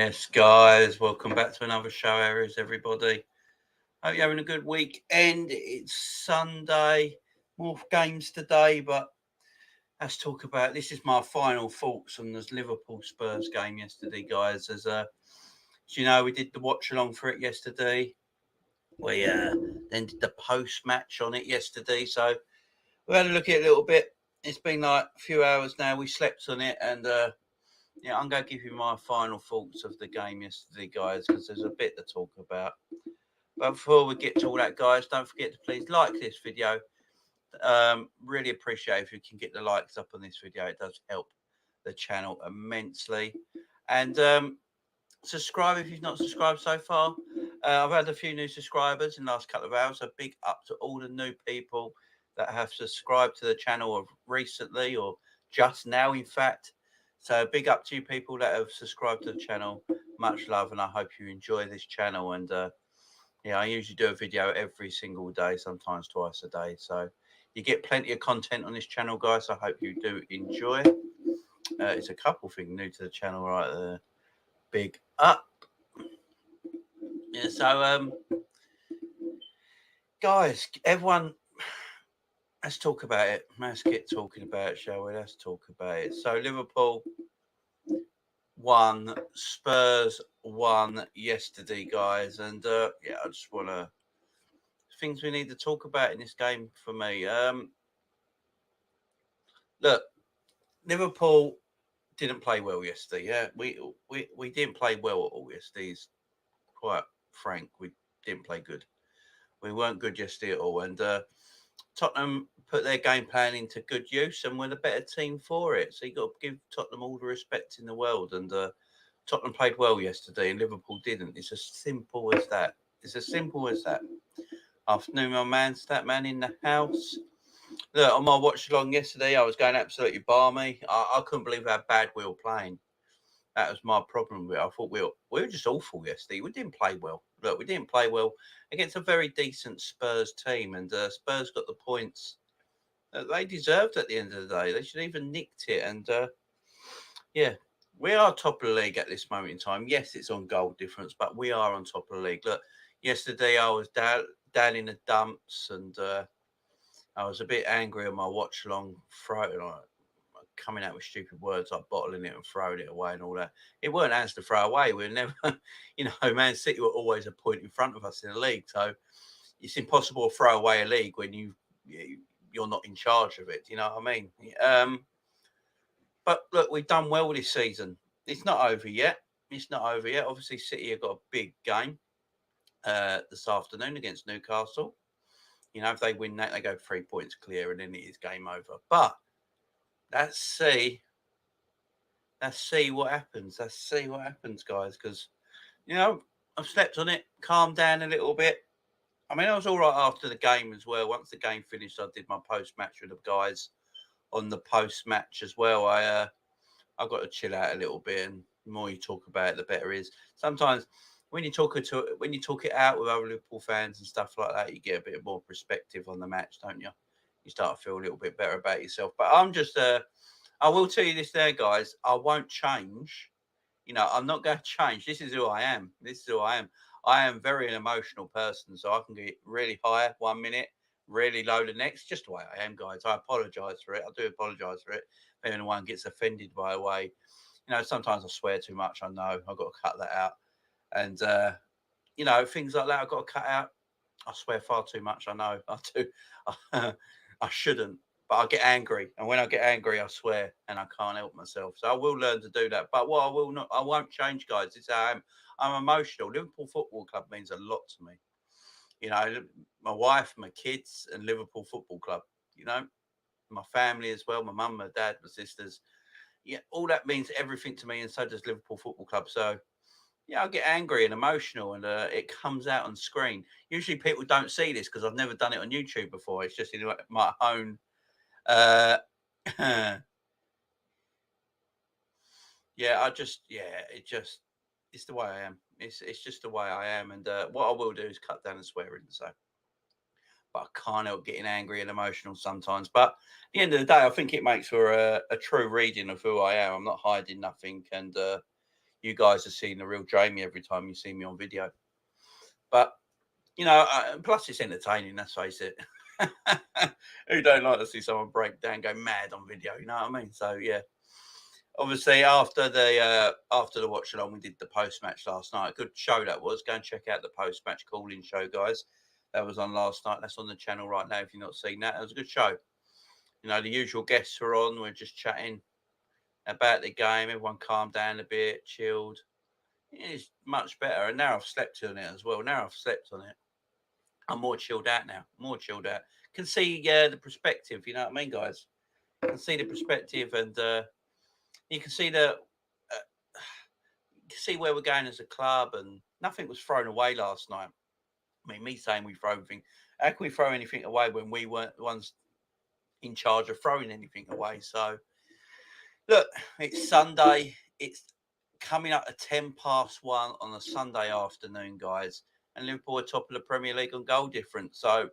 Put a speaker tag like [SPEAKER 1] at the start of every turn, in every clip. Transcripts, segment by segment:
[SPEAKER 1] Yes, guys, welcome back to another show, Areas, everybody. Hope you're having a good weekend. It's Sunday, more games today, but let's talk about this. Is my final thoughts on this Liverpool Spurs game yesterday, guys. As you know, we did the watch along for it yesterday. We then did the post match on it yesterday, so we had a look at it a little bit. It's been like a few hours now. We slept on it, and yeah, I'm going to give you my final thoughts of the game yesterday, guys, because there's a bit to talk about. But before we get to all that, guys, don't forget to please like this video. Really appreciate if you can get the likes up on this video. It does help the channel immensely. And subscribe if you've not subscribed so far. I've had a few new subscribers in the last couple of hours. So big up to all the new people that have subscribed to the channel recently or just now, in fact. So big up to you people that have subscribed to the channel. Much love, and I hope you enjoy this channel. And yeah, I usually do a video every single day, sometimes twice a day. So you get plenty of content on this channel, guys. I hope you do enjoy. It's a couple thing new to the channel right there. Big up. Yeah, so guys, everyone, let's talk about it. Let's get talking about it, shall we? Let's talk about it. So Liverpool won, Spurs won yesterday, guys, and yeah, I just want to things we need to talk about in this game for me. Look, Liverpool didn't play well yesterday. Yeah, we didn't play well at all yesterday. It's quite frank, we didn't play good. We weren't good yesterday at all, and Tottenham put their game plan into good use, and we're the better team for it. So you got to give Tottenham all the respect in the world. And Tottenham played well yesterday, and Liverpool didn't. It's as simple as that. It's as simple as that. Afternoon, my man, Statman in the house. Look, on my watch along yesterday, I was going absolutely balmy. I couldn't believe how bad we were playing. That was my problem with it. I thought we were just awful yesterday. We didn't play well. Look, we didn't play well against a very decent Spurs team, and Spurs got the points that they deserved at the end of the day. They should even nicked it. And yeah, we are top of the league at this moment in time. Yes, it's on goal difference, but we are on top of the league. Look, yesterday I was down in the dumps, and I was a bit angry on my watch along, coming out with stupid words like bottling it and throwing it away and all that. It weren't ours to throw away. We were never, you know, Man City were always a point in front of us in the league. So it's impossible to throw away a league when you're not in charge of it. You know what I mean? But look, we've done well this season. It's not over yet. It's not over yet. Obviously, City have got a big game this afternoon against Newcastle. You know, if they win that, they go 3 points clear, and then it is game over. But let's see what happens. Let's see what happens, guys. Because you know, I've slept on it, calmed down a little bit. I mean, I was all right after the game as well. Once the game finished, I did my post match with the guys on the post match as well. I got to chill out a little bit, and the more you talk about it, the better it is. Sometimes when you talk it out with other Liverpool fans and stuff like that, you get a bit more perspective on the match, don't you? You start to feel a little bit better about yourself. But I'm just, I will tell you this, there, guys. I won't change. You know, I'm not going to change. This is who I am. This is who I am. I am very an emotional person, so I can get really high 1 minute, really low the next. Just the way I am, guys. I apologise for it. I do apologise for it. If anyone gets offended by the way, you know, sometimes I swear too much. I know I've got to cut that out. And, you know, things like that I've got to cut out. I swear far too much. I know I do. I shouldn't, but I get angry. And when I get angry, I swear, and I can't help myself. So I will learn to do that. But what I won't change, guys. It's how I am. I'm emotional. Liverpool Football Club means a lot to me. You know, my wife, my kids, and Liverpool Football Club. You know, my family as well. My mum, my dad, my sisters. Yeah, all that means everything to me, and so does Liverpool Football Club. So yeah, I get angry and emotional, and it comes out on screen. Usually, people don't see this because I've never done it on YouTube before. It's just in my own. Uh, yeah, it's the way I am. It's just the way I am, and what I will do is cut down the swearing. So, but I can't help getting angry and emotional sometimes. But at the end of the day, I think it makes for a true reading of who I am. I'm not hiding nothing, and you guys are seeing the real Jamie every time you see me on video. But, you know, plus it's entertaining, let's face it. Who don't like to see someone break down, go mad on video, you know what I mean? So, yeah. Obviously, after the watch along, we did the post match last night. A good show that was. Go and check out the post match call-in show, guys. That was on last night. That's on the channel right now. If you've not seen that, it was a good show. You know, the usual guests were on. We're just chatting about the game. Everyone calmed down a bit, chilled. It's much better. And now I've slept on it as well. Now I've slept on it, I'm more chilled out now. More chilled out. Can see the perspective. You know what I mean, guys? Can see the perspective, and you can see you can see where we're going as a club, and nothing was thrown away last night. I mean, me saying we throw everything. How can we throw anything away when we weren't the ones in charge of throwing anything away? So, look, it's Sunday. It's coming up at 1:10 on a Sunday afternoon, guys. And Liverpool are top of the Premier League on goal difference. So,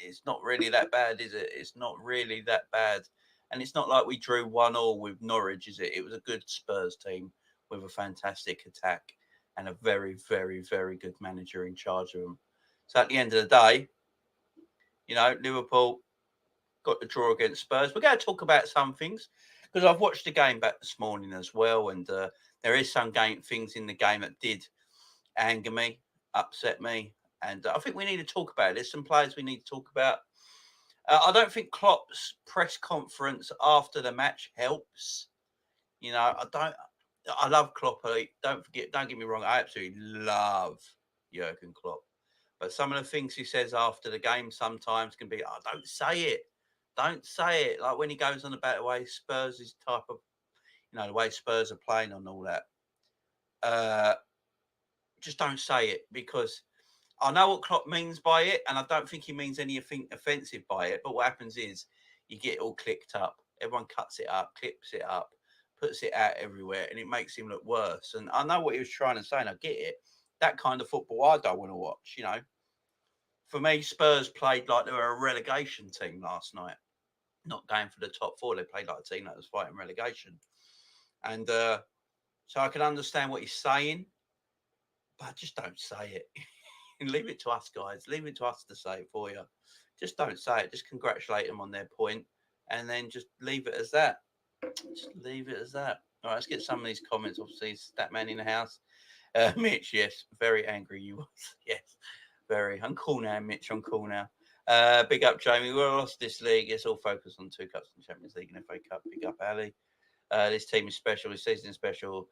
[SPEAKER 1] it's not really that bad, is it? It's not really that bad. And it's not like we drew 1-1 with Norwich, is it? It was a good Spurs team with a fantastic attack and a very, very, very good manager in charge of them. So at the end of the day, you know, Liverpool got the draw against Spurs. We're going to talk about some things because I've watched the game back this morning as well. And there is some things in the game that did anger me, upset me. And I think we need to talk about it. There's some players we need to talk about. I don't think Klopp's press conference after the match helps. You know, I love Klopp. Don't get me wrong. I absolutely love Jurgen Klopp. But some of the things he says after the game sometimes can be, don't say it. Don't say it. Like when he goes on about the way Spurs is type of, you know, the way Spurs are playing and all that. Just don't say it, because I know what Klopp means by it, and I don't think he means anything offensive by it. But what happens is you get it all clicked up. Everyone cuts it up, clips it up, puts it out everywhere, and it makes him look worse. And I know what he was trying to say, and I get it. That kind of football I don't want to watch, you know. For me, Spurs played like they were a relegation team last night, not going for the top four. They played like a team that was fighting relegation. And so I can understand what he's saying, but just don't say it. And leave it to us, guys. Leave it to us to say it for you. Just don't say it. Just congratulate them on their point, and then just leave it as that. Just leave it as that. All right, let's get some of these comments. Obviously, Statman in the house. Mitch, yes, very angry you was. Yes, very. I'm cool now, Mitch. I'm cool now. Big up, Jamie. We lost this league. It's all focused on 2 cups in Champions League and FA Cup. Big up, Ali. This team is special. This season is special.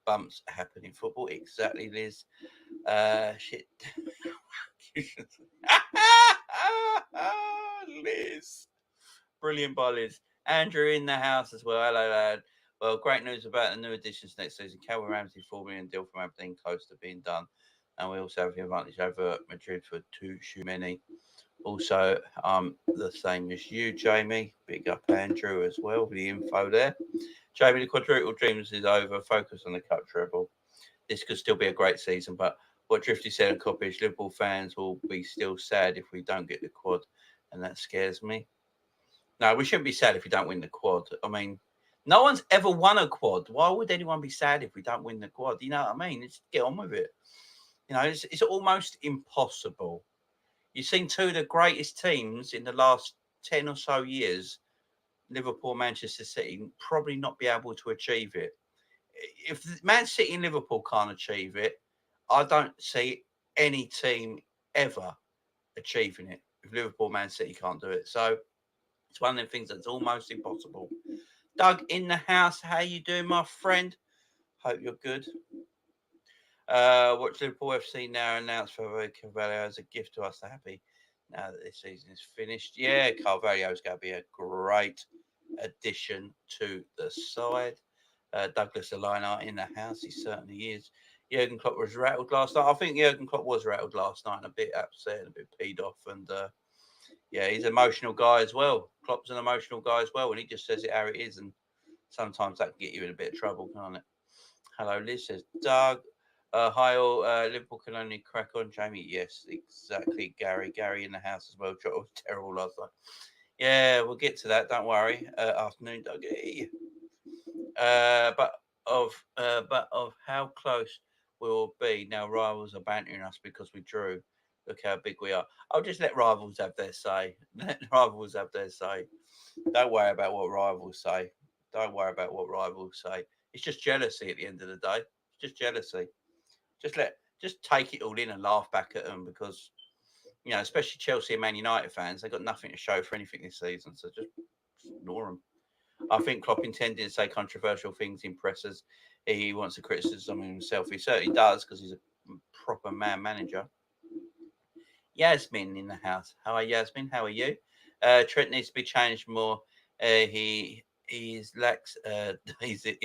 [SPEAKER 1] Bumps happen in football. Exactly, Liz. Shit. Liz. Brilliant by Liz. Andrew in the house as well. Hello, lad. Well, great news about the new additions next season. Calvin Ramsey, 4 million deal from Aberdeen, close to being done. And we also have the advantage over Madrid for 2 too many. Also, the same as you, Jamie. Big up Andrew as well for the info there. Jamie, the quadruple dreams is over. Focus on the cup treble. This could still be a great season, but what Drifty said in Coppish, Liverpool fans will be still sad if we don't get the quad, and that scares me. No, we shouldn't be sad if we don't win the quad. I mean, no one's ever won a quad. Why would anyone be sad if we don't win the quad? You know what I mean? Just get on with it. You know, it's almost impossible. You've seen 2 of the greatest teams in the last 10 or so years, Liverpool, Manchester City, probably not be able to achieve it. If Man City and Liverpool can't achieve it, I don't see any team ever achieving it. If Liverpool, Man City can't do it. So it's one of them things that's almost impossible. Doug in the house, how you doing, my friend? Hope you're good. Watch Liverpool FC now announced for Carvalho as a gift to us. Happy now that this season is finished. Yeah, Carvalho is going to be a great addition to the side. Douglas Alina in the house. He certainly is. Jurgen Klopp was rattled last night. I think Jurgen Klopp was rattled last night and a bit upset and a bit peed off. And yeah, he's an emotional guy as well. Klopp's an emotional guy as well. And he just says it how it is. And sometimes that can get you in a bit of trouble, can't it? Hello, Liz says, Doug. Hi, all. Liverpool can only crack on. Jamie, yes, exactly. Gary in the house as well. It was terrible last night. Yeah, we'll get to that. Don't worry. Afternoon, Dougie. But of how close we'll be now. Rivals are bantering us because we drew. Look how big we are. I'll just let rivals have their say. Let rivals have their say. Don't worry about what rivals say. Don't worry about what rivals say. It's just jealousy at the end of the day. It's just jealousy. Just take it all in and laugh back at them because especially Chelsea and Man United fans, they've got nothing to show for anything this season. So just ignore them. I think Klopp intending to say controversial things impresses. He wants to criticism himself. He certainly does because he's a proper manager. Yasmin in the house. How are Yasmin? How are you? Trent needs to be changed more. He's lackadaisy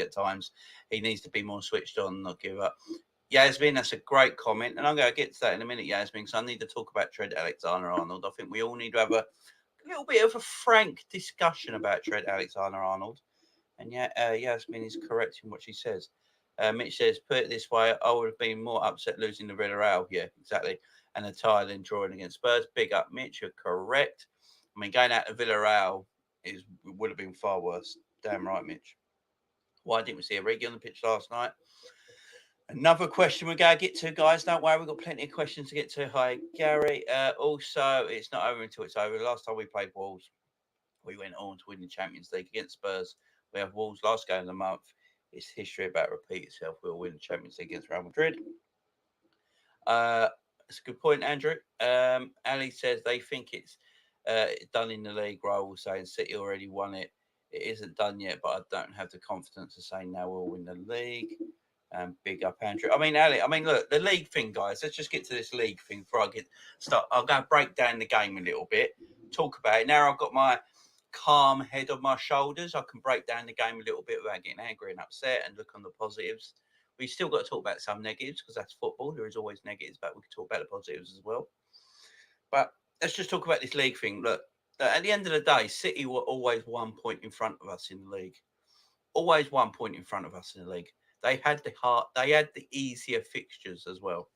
[SPEAKER 1] at times. He needs to be more switched on, not give up. Yasmin, that's a great comment, and I'm going to get to that in a minute, Yasmin. So I need to talk about Trent Alexander-Arnold. I think we all need to have a little bit of a frank discussion about Trent Alexander-Arnold. And Yasmin is correct in what she says. Mitch says, put it this way, I would have been more upset losing the Villarreal. Yeah, exactly. And the tie than drawing against Spurs. Big up, Mitch. You're correct. I mean, going out to Villarreal would have been far worse. Damn right, Mitch. Why didn't we see Origi on the pitch last night? Another question we're going to get to, guys. Don't worry, we've got plenty of questions to get to. Hi, Gary. Also, it's not over until it's over. The last time we played Wolves, we went on to win the Champions League against Spurs. We have Wolves last game of the month. It's history about to repeat itself. We'll win the Champions League against Real Madrid. That's a good point, Andrew. Ali says they think it's done in the league. Raul was saying City already won it. It isn't done yet, but I don't have the confidence to say now we'll win the league. Big up, Andrew. I mean, Ali, look, the league thing, guys. Let's just get to this league thing before I start. I'll go break down the game a little bit, talk about it. Now I've got my calm head on my shoulders. I can break down the game a little bit without getting angry and upset and look on the positives. We still got to talk about some negatives because that's football. There is always negatives, but we can talk about the positives as well. But let's just talk about this league thing. Look, at the end of the day, City were always 1 point in front of us in the league. Always 1 point in front of us in the league. They had the easier fixtures as well.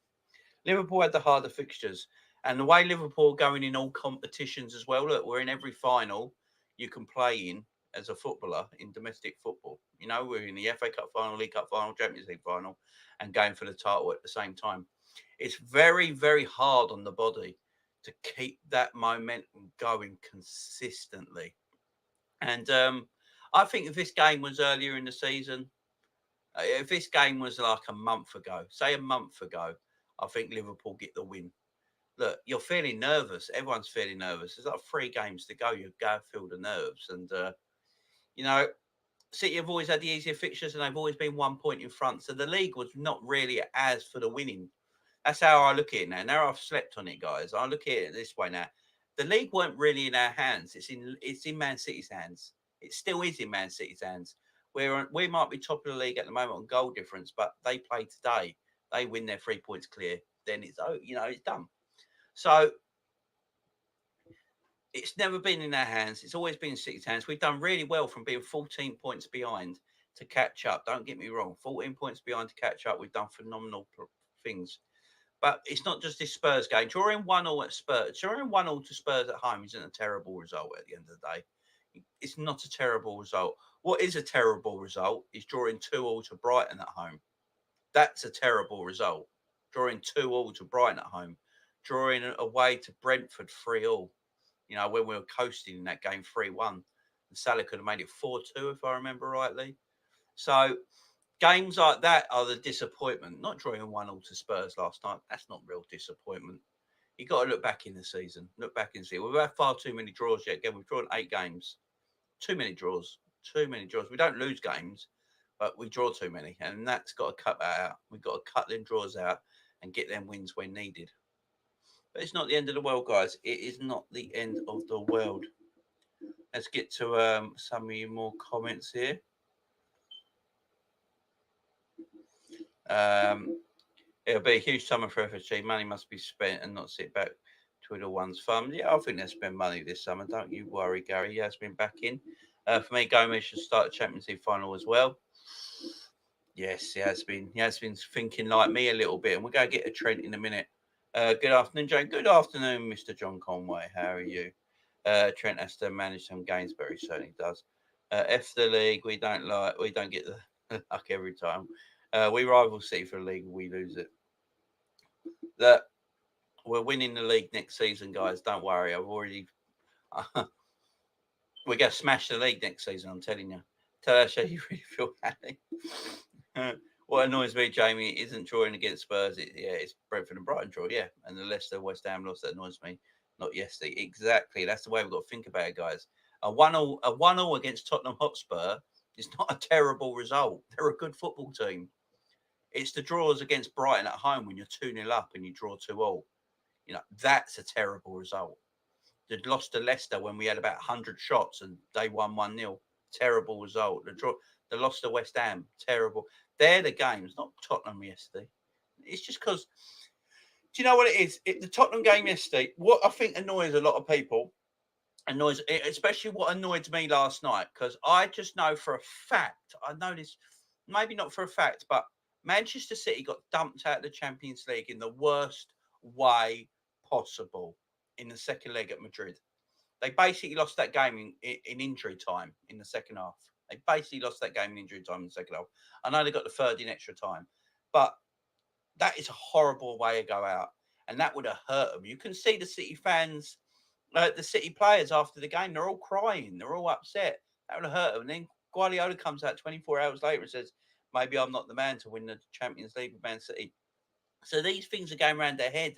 [SPEAKER 1] Liverpool had the harder fixtures. And the way Liverpool are going in all competitions as well, look, we're in every final you can play in as a footballer in domestic football. We're in the FA Cup final, League Cup final, Champions League final, and going for the title at the same time. It's very, very hard on the body to keep that momentum going consistently. And I think if this game was earlier in the season, if this game was like a month ago, I think Liverpool get the win. Look, you're feeling nervous. Everyone's feeling nervous. There's like 3 games to go. You go feel the nerves. And, City have always had the easier fixtures and they've always been 1 point in front. So the league was not really as for the winning. That's how I look at it now. Now I've slept on it, guys. I look at it this way now. The league weren't really in our hands. It's in Man City's hands. It still is in Man City's hands. We might be top of the league at the moment on goal difference, but they play today. They win their 3 points clear. Then it's done. So it's never been in our hands. It's always been in City's hands. We've done really well from being 14 points behind to catch up. Don't get me wrong. 14 points behind to catch up. We've done phenomenal things. But it's not just this Spurs game. Drawing 1-1 at Spurs, drawing 1-1 to Spurs at home isn't a terrible result at the end of the day. It's not a terrible result. What is a terrible result is drawing 2-2 to Brighton at home. That's a terrible result. Drawing 2-2 to Brighton at home. Drawing away to Brentford 3-3. When we were coasting in that game 3-1. And Salah could have made it 4-2 if I remember rightly. So games like that are the disappointment. Not drawing 1-1 to Spurs last night. That's not real disappointment. You've got to look back in the season. Look back and see. We've had far too many draws yet. Again, we've drawn 8 games. Too many draws. We don't lose games, but we draw too many. And that's got to cut that out. We've got to cut them draws out and get them wins when needed. But it's not the end of the world, guys. It is not the end of the world. Let's get to some of your more comments here. It'll be a huge summer for FSG. Money must be spent and not sit back twiddle one's thumb. Yeah, I think they'll spend money this summer. Don't you worry, Gary. He has been back in. For me, Gomez should start the Champions League final as well. Yes, he has been. He has been thinking like me a little bit. And we're going to get a Trent in a minute. Good afternoon, Jane. Good afternoon, Mr. John Conway. How are you? Trent has to manage some games, but he certainly does. F the league. We don't get the luck every time. We rival City for the league. We lose it. That we're winning the league next season, guys. Don't worry. I've already. We're going to smash the league next season. I'm telling you. Tell us how you really feel, Harry. What annoys me, Jamie, isn't drawing against Spurs. It's Brentford and Brighton draw, yeah. And the Leicester West Ham loss that annoys me, not yesterday. Exactly. That's the way we've got to think about it, guys. A 1-1 against Tottenham Hotspur is not a terrible result. They're a good football team. It's the draws against Brighton at home when you're 2-0 up and you draw 2-2. You know, that's a terrible result. They'd lost to Leicester when we had about 100 shots and they won 1-0. Terrible result. The loss to West Ham, terrible. They're the games, not Tottenham yesterday. It's just because, do you know what it is? The Tottenham game yesterday, what I think annoys a lot of people, especially what annoyed me last night, because I just know for a fact, I know this, maybe not for a fact, but Manchester City got dumped out of the Champions League in the worst way possible in the second leg at Madrid. They basically lost that game in injury time in the second half. They basically lost that game in injury time in the second half. I know they got the third in extra time, but that is a horrible way to go out. And that would have hurt them. You can see the City fans, the City players after the game, they're all crying. They're all upset. That would have hurt them. And then Guardiola comes out 24 hours later and says, maybe I'm not the man to win the Champions League with Man City. So these things are going around their head.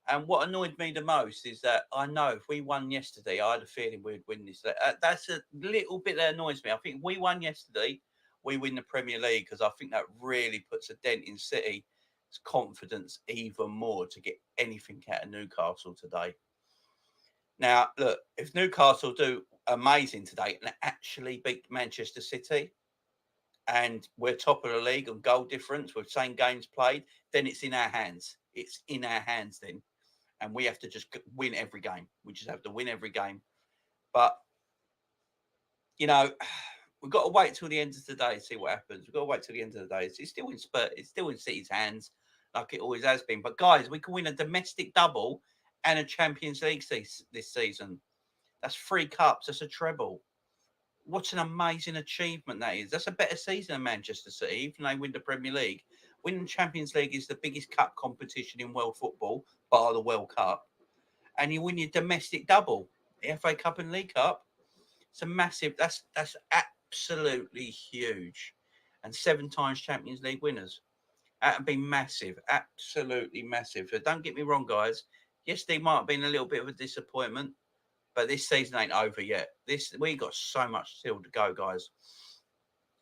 [SPEAKER 1] And what annoyed me the most is that I know if we won yesterday, I had a feeling we'd win this. That's a little bit that annoys me. I think if we won yesterday, we win the Premier League, because I think that really puts a dent in City's confidence even more to get anything out of Newcastle today. Now, look, if Newcastle do amazing today and actually beat Manchester City, and we're top of the league on goal difference with same games played, then it's in our hands. It's in our hands then. And we have to just win every game. We just have to win every game. But, you know, we've got to wait till the end of the day to see what happens. We've got to wait till the end of the day. It's still in Spurs. It's still in City's hands, like it always has been. But, guys, we can win a domestic double and a Champions League this season. That's 3 cups. That's a treble. What an amazing achievement that is. That's a better season than Manchester City, even though they win the Premier League. Winning the Champions League is the biggest cup competition in world football, bar the World Cup. And you win your domestic double, the FA Cup and League Cup. It's a massive, that's absolutely huge. And 7 times Champions League winners. That would be massive, absolutely massive. So don't get me wrong, guys. Yesterday might have been a little bit of a disappointment, but this season ain't over yet. We got so much still to go, guys.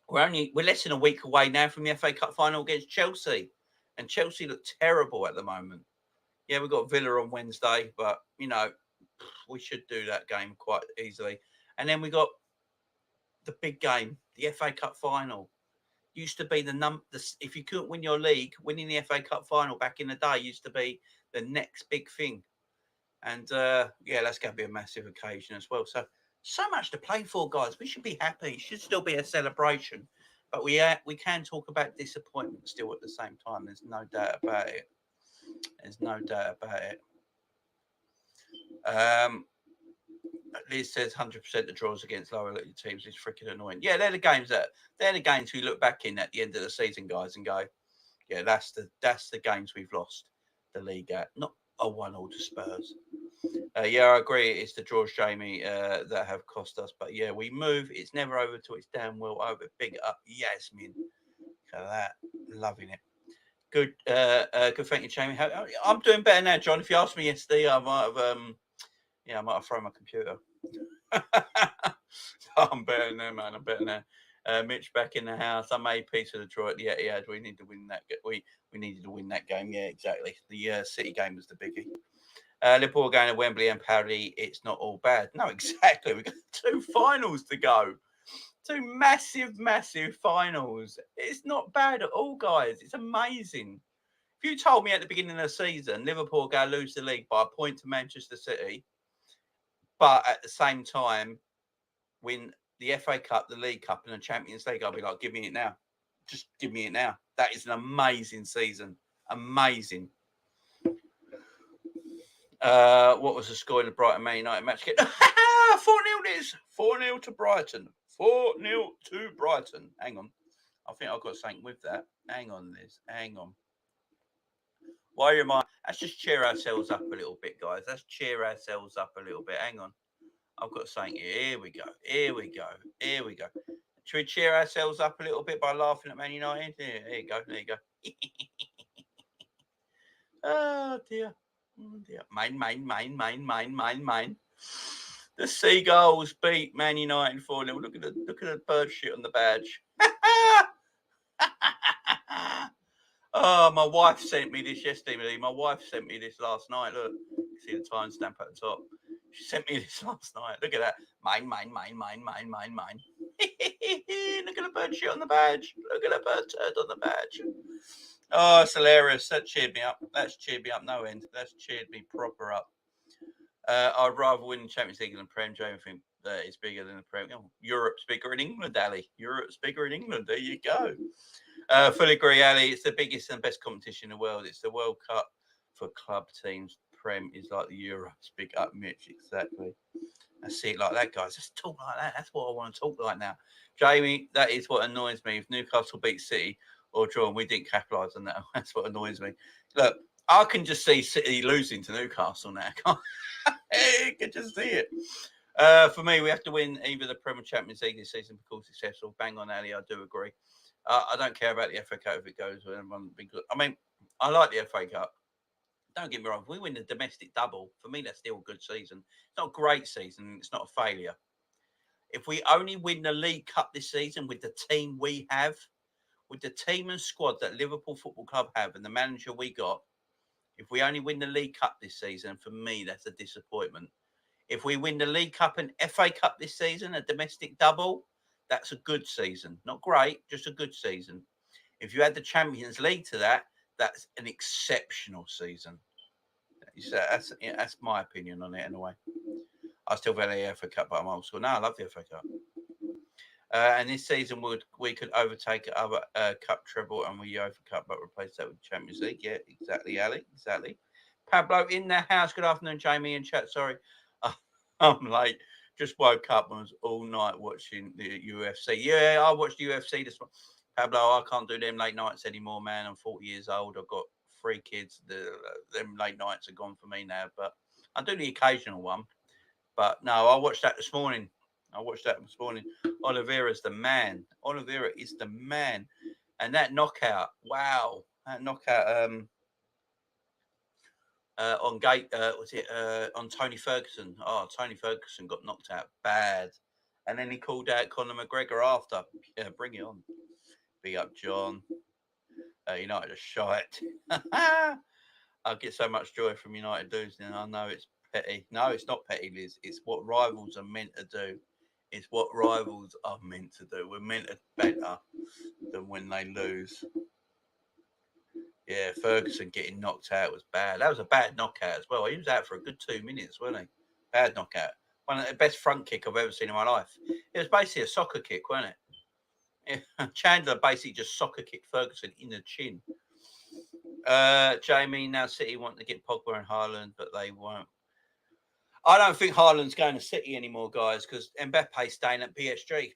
[SPEAKER 1] We're less than a week away now from the FA Cup final against Chelsea, and Chelsea look terrible at the moment. Yeah, we've got Villa on Wednesday, but you know we should do that game quite easily. And then we got the big game, the FA Cup final. Used to be if you couldn't win your league, winning the FA Cup final back in the day used to be the next big thing. And yeah, that's going to be a massive occasion as well. So much to play for, guys. We should be happy. It should still be a celebration. But we can talk about disappointment still at the same time. There's no doubt about it. There's no doubt about it. Liz says 100% the draws against lower league teams is freaking annoying. Yeah, they're the games we look back in at the end of the season, guys, and go, yeah, that's the games we've lost the league at, not a 1-1 to Spurs. Yeah, I agree. It's the draws, Jamie, that have cost us. But yeah, we move. It's never over till it's damn well over. Big up, Yasmin. Look at that. Loving it. Good. Good. Thank you, Jamie. I'm doing better now, John. If you asked me yesterday, I might have thrown my computer. I'm better now, man. I'm better now. Mitch back in the house. I made peace of the draw at the Etihad. We need to win that. We needed to win that game. Yeah, exactly. The City game was the biggie. Liverpool going to Wembley and Paris. It's not all bad. No, exactly. We've got 2 finals to go. 2 massive, massive finals. It's not bad at all, guys. It's amazing. If you told me at the beginning of the season Liverpool going to lose the league by a point to Manchester City, but at the same time win the FA Cup, the League Cup, and the Champions League, I'll be like, give me it now. Just give me it now. That is an amazing season. Amazing. What was the score in the Brighton Man United match? Ah, 4-0 it is. 4-0 to Brighton. 4-0 to Brighton. Hang on. I think I've got something with that. Hang on, Liz. Hang on. Why am I? Let's just cheer ourselves up a little bit, guys. Let's cheer ourselves up a little bit. Hang on. I've got something here. Here we go. Here we go. Here we go. Should we cheer ourselves up a little bit by laughing at Man United? There you go. There you go. Oh, dear. Oh, dear. Mine. The Seagulls beat Man United 4-0. Look at the bird shit on the badge. Oh, my wife sent me this yesterday. My wife sent me this last night. Look, you see the timestamp at the top. She sent me this last night. Look at that. Mine. Look at the bird shit on the badge. Look at the bird turd on the badge. Oh, it's hilarious. That cheered me up. That's cheered me up no end. That's cheered me proper up. I'd rather win the Champions League than the Prem. Jamie think that is bigger than the Prem. Oh, Europe's bigger in England, Ali. Europe's bigger in England. There you go. Fully agree, Ali. It's the biggest and best competition in the world. It's the World Cup for club teams. Prem is like the Euros. Big up, Mitch. Exactly. I see it like that, guys. Just talk like that. That's what I want to talk like now. Jamie, that is what annoys me. If Newcastle beat City or draw and we didn't capitalise on that, that's what annoys me. Look, I can just see City losing to Newcastle now. I can just see it. For me, we have to win either the Premier Champions League this season because successful. Bang on, Ali. I do agree. I don't care about the FA Cup if it goes. I mean, I like the FA Cup. Don't get me wrong. If we win the domestic double, for me, that's still a good season. It's not a great season. It's not a failure. If we only win the League Cup this season with the team we have, with the team and squad that Liverpool Football Club have and the manager we got, if we only win the League Cup this season, for me, that's a disappointment. If we win the League Cup and FA Cup this season, a domestic double, that's a good season. Not great, just a good season. If you add the Champions League to that, that's an exceptional season. That's my opinion on it anyway. I still value the FA Cup, but I'm old school. No, I love the FA Cup. And this season we could overtake other cup treble and we UEFA Cup, but replace that with Champions League. Yeah, exactly, Ali. Exactly. Pablo in the house. Good afternoon, Jamie and chat. Sorry, I'm late. Just woke up and was all night watching the UFC. Yeah, I watched the UFC this morning. Pablo, I can't do them late nights anymore, man. I'm 40 years old. I've got 3 kids. Them late nights are gone for me now. But I do the occasional one. But no, I watched that this morning. Oliveira's the man. Oliveira is the man. And that knockout, wow. That knockout on on Tony Ferguson. Oh, Tony Ferguson got knocked out bad. And then he called out Conor McGregor after. Yeah, bring it on. Big up, John. United are shite. I get so much joy from United losing. I know it's petty. No, it's not petty, Liz. It's what rivals are meant to do. It's what rivals are meant to do. We're meant to better than when they lose. Yeah, Ferguson getting knocked out was bad. That was a bad knockout as well. He was out for a good 2 minutes, wasn't he? Bad knockout. One of the best front kick I've ever seen in my life. It was basically a soccer kick, wasn't it? Yeah. Chandler basically just soccer kicked Ferguson in the chin. Jamie, now City want to get Pogba and Haaland, but they won't. I don't think Haaland's going to City anymore, guys, because Mbappe's staying at PSG.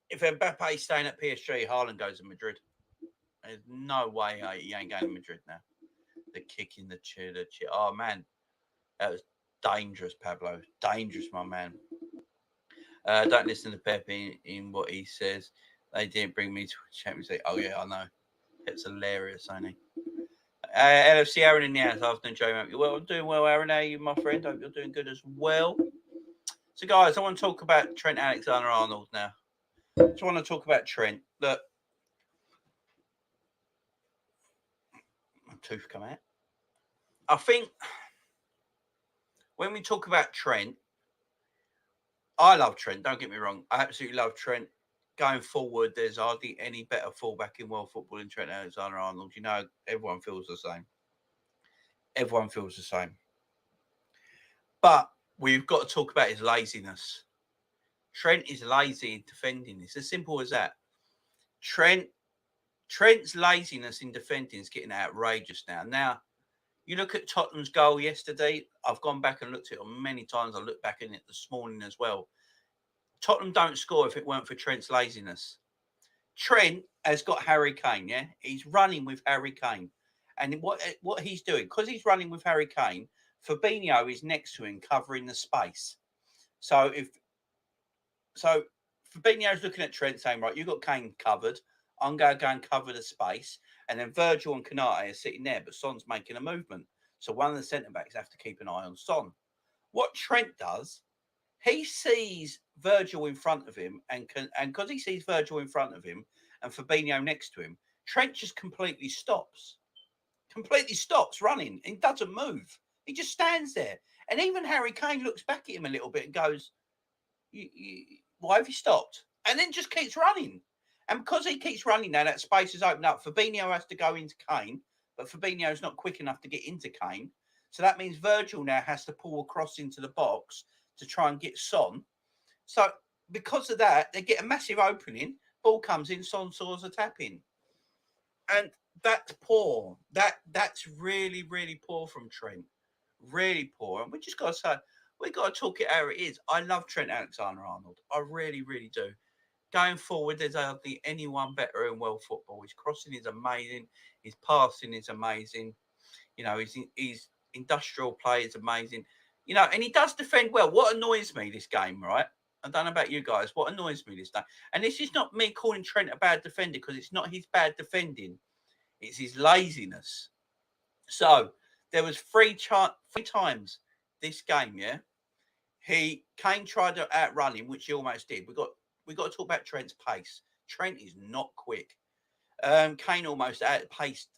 [SPEAKER 1] If Mbappe's staying at PSG, Haaland goes to Madrid. There's no way he ain't going to Madrid now. The kick in the chair. Oh, man. That was dangerous, Pablo. Dangerous, my man. Don't listen to Pep in what he says. They didn't bring me to Champions League. Oh, yeah, I know. Pep's hilarious, ain't he? LFC Aaron in the house. Afternoon, Joe. Well, I'm doing well, Aaron. How are you, my friend? Hope you're doing good as well. So, guys, I want to talk about Trent Alexander-Arnold now. I just want to talk about Trent. Look. My tooth come out. I think when we talk about Trent, I love Trent. Don't get me wrong. I absolutely love Trent. Going forward, there's hardly any better fullback in world football than Trent Alexander-Arnold. You know, everyone feels the same. Everyone feels the same. But we've got to talk about his laziness. Trent is lazy in defending. It's as simple as that. Trent's laziness in defending is getting outrageous now. Now, You look at Tottenham's goal yesterday. I've gone back and looked at it many times. I looked back in it this morning as well. Tottenham don't score if it weren't for Trent's laziness. Trent has got Harry Kane, yeah? He's running with Harry Kane. And what he's doing, because he's running with Harry Kane, Fabinho is next to him covering the space. So Fabinho's looking at Trent saying, right, you've got Kane covered. I'm going to go and cover the space. And then Virgil and Konate are sitting there, but Son's making a movement. So one of the centre-backs have to keep an eye on Son. What Trent does, he sees Virgil in front of him, and because he sees Virgil in front of him and Fabinho next to him, Trent just completely stops running and doesn't move. He just stands there. And even Harry Kane looks back at him a little bit and goes, why have you stopped? And then just keeps running. And because he keeps running now, that space is opened up. Fabinho has to go into Kane, but Fabinho's not quick enough to get into Kane. So that means Virgil now has to pull across into the box to try and get Son. So because of that, they get a massive opening. Ball comes in, Son saws a tap in. And that's poor. That's really, really poor from Trent. Really poor. And we just got to say, we got to talk it how it is. I love Trent Alexander-Arnold. I really, really do. Going forward, there's hardly anyone better in world football. His crossing is amazing. His passing is amazing. You know, his industrial play is amazing. You know, and he does defend well. What annoys me this game, right? I don't know about you guys. What annoys me this time, and this is not me calling Trent a bad defender, because it's not his bad defending. It's his laziness. So there was three times this game, yeah. Kane tried to outrun him, which he almost did. We got to talk about Trent's pace. Trent is not quick. Kane almost outpaced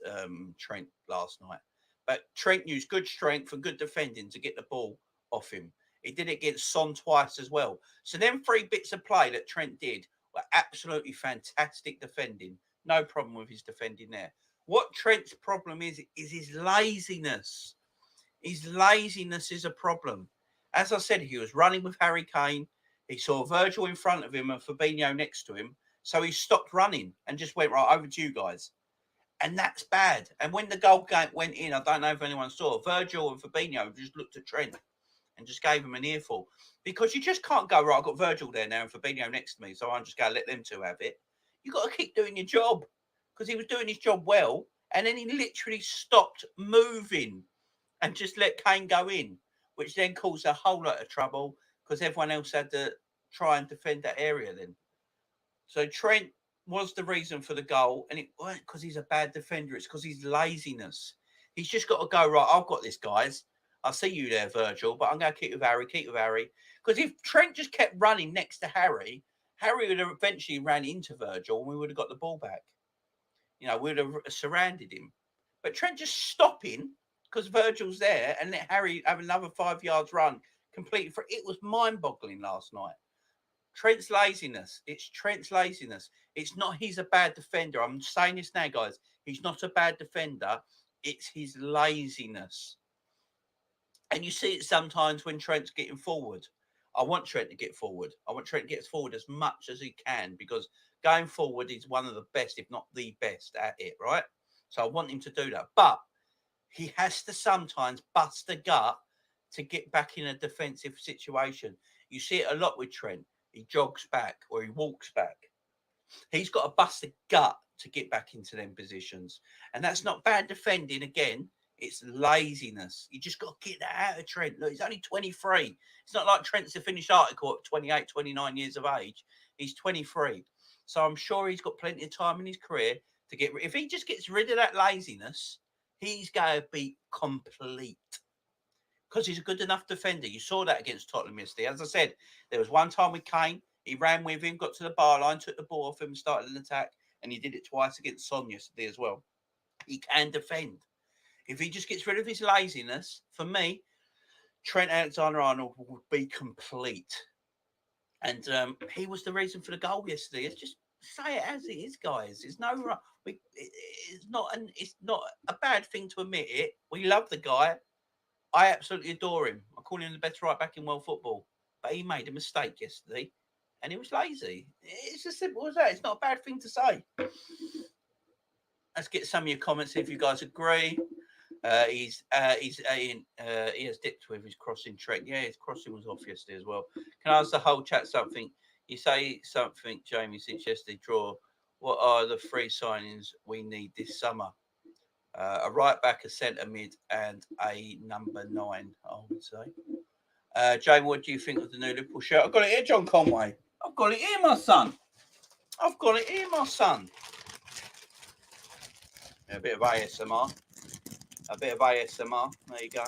[SPEAKER 1] Trent last night. But Trent used good strength and good defending to get the ball off him. He did it against Son twice as well. So them 3 bits of play that Trent did were absolutely fantastic defending. No problem with his defending there. What Trent's problem is his laziness. His laziness is a problem. As I said, he was running with Harry Kane. He saw Virgil in front of him and Fabinho next to him. So he stopped running and just went, right, over to you guys. And that's bad. And when the goal went in, I don't know if anyone saw, Virgil and Fabinho just looked at Trent and just gave him an earful. Because you just can't go, right, I've got Virgil there now and Fabinho next to me, so I'm just going to let them two have it. You've got to keep doing your job, because he was doing his job well. And then he literally stopped moving and just let Kane go in, which then caused a whole lot of trouble, because everyone else had to try and defend that area then. So Trent was the reason for the goal, and it weren't because he's a bad defender. It's because he's laziness. He's just got to go, right, I've got this, guys. I see you there, Virgil, but I'm going to keep with Harry. Because if Trent just kept running next to Harry, Harry would have eventually ran into Virgil and we would have got the ball back. You know, we would have surrounded him. But Trent just stopping because Virgil's there and let Harry have another 5 yards run completely for it was mind-boggling last night. Trent's laziness. It's Trent's laziness. It's not he's a bad defender. I'm saying this now, guys. He's not a bad defender. It's his laziness. And you see it sometimes when Trent's getting forward. I want Trent to get forward. I want Trent to get forward as much as he can, because going forward is one of the best, if not the best at it, right? So I want him to do that. But he has to sometimes bust the gut to get back in a defensive situation. You see it a lot with Trent. He jogs back or he walks back. He's got to bust the gut to get back into them positions. And that's not bad defending again. It's laziness. You just got to get that out of Trent. Look, he's only 23. It's not like Trent's a finished article at 28, 29 years of age. He's 23. So I'm sure he's got plenty of time in his career to get rid. If he just gets rid of that laziness, he's going to be complete. Because he's a good enough defender. You saw that against Tottenham yesterday. As I said, there was one time with Kane. He ran with him, got to the bar line, took the ball off him, started an attack. And he did it twice against Son yesterday as well. He can defend. If he just gets rid of his laziness, for me, Trent Alexander-Arnold would be complete. And he was the reason for the goal yesterday. It's just say it as it is, guys. It's no, it's not a bad thing to admit it. We love the guy. I absolutely adore him. I call him the best right back in world football. But he made a mistake yesterday, and he was lazy. It's as simple as that. It's not a bad thing to say. Let's get some of your comments if you guys agree. He has dipped with his crossing Trent. Yeah, his crossing was off yesterday as well. Can I ask the whole chat something? You say something, Jamie, since yesterday draw. What are the three signings we need this summer? A right back, a centre mid, and a number 9, I would say. Jamie, what do you think of the new Liverpool shirt? I've got it here, John Conway. I've got it here, my son. I've got it here, my son. A bit of ASMR. A bit of ASMR. There you go.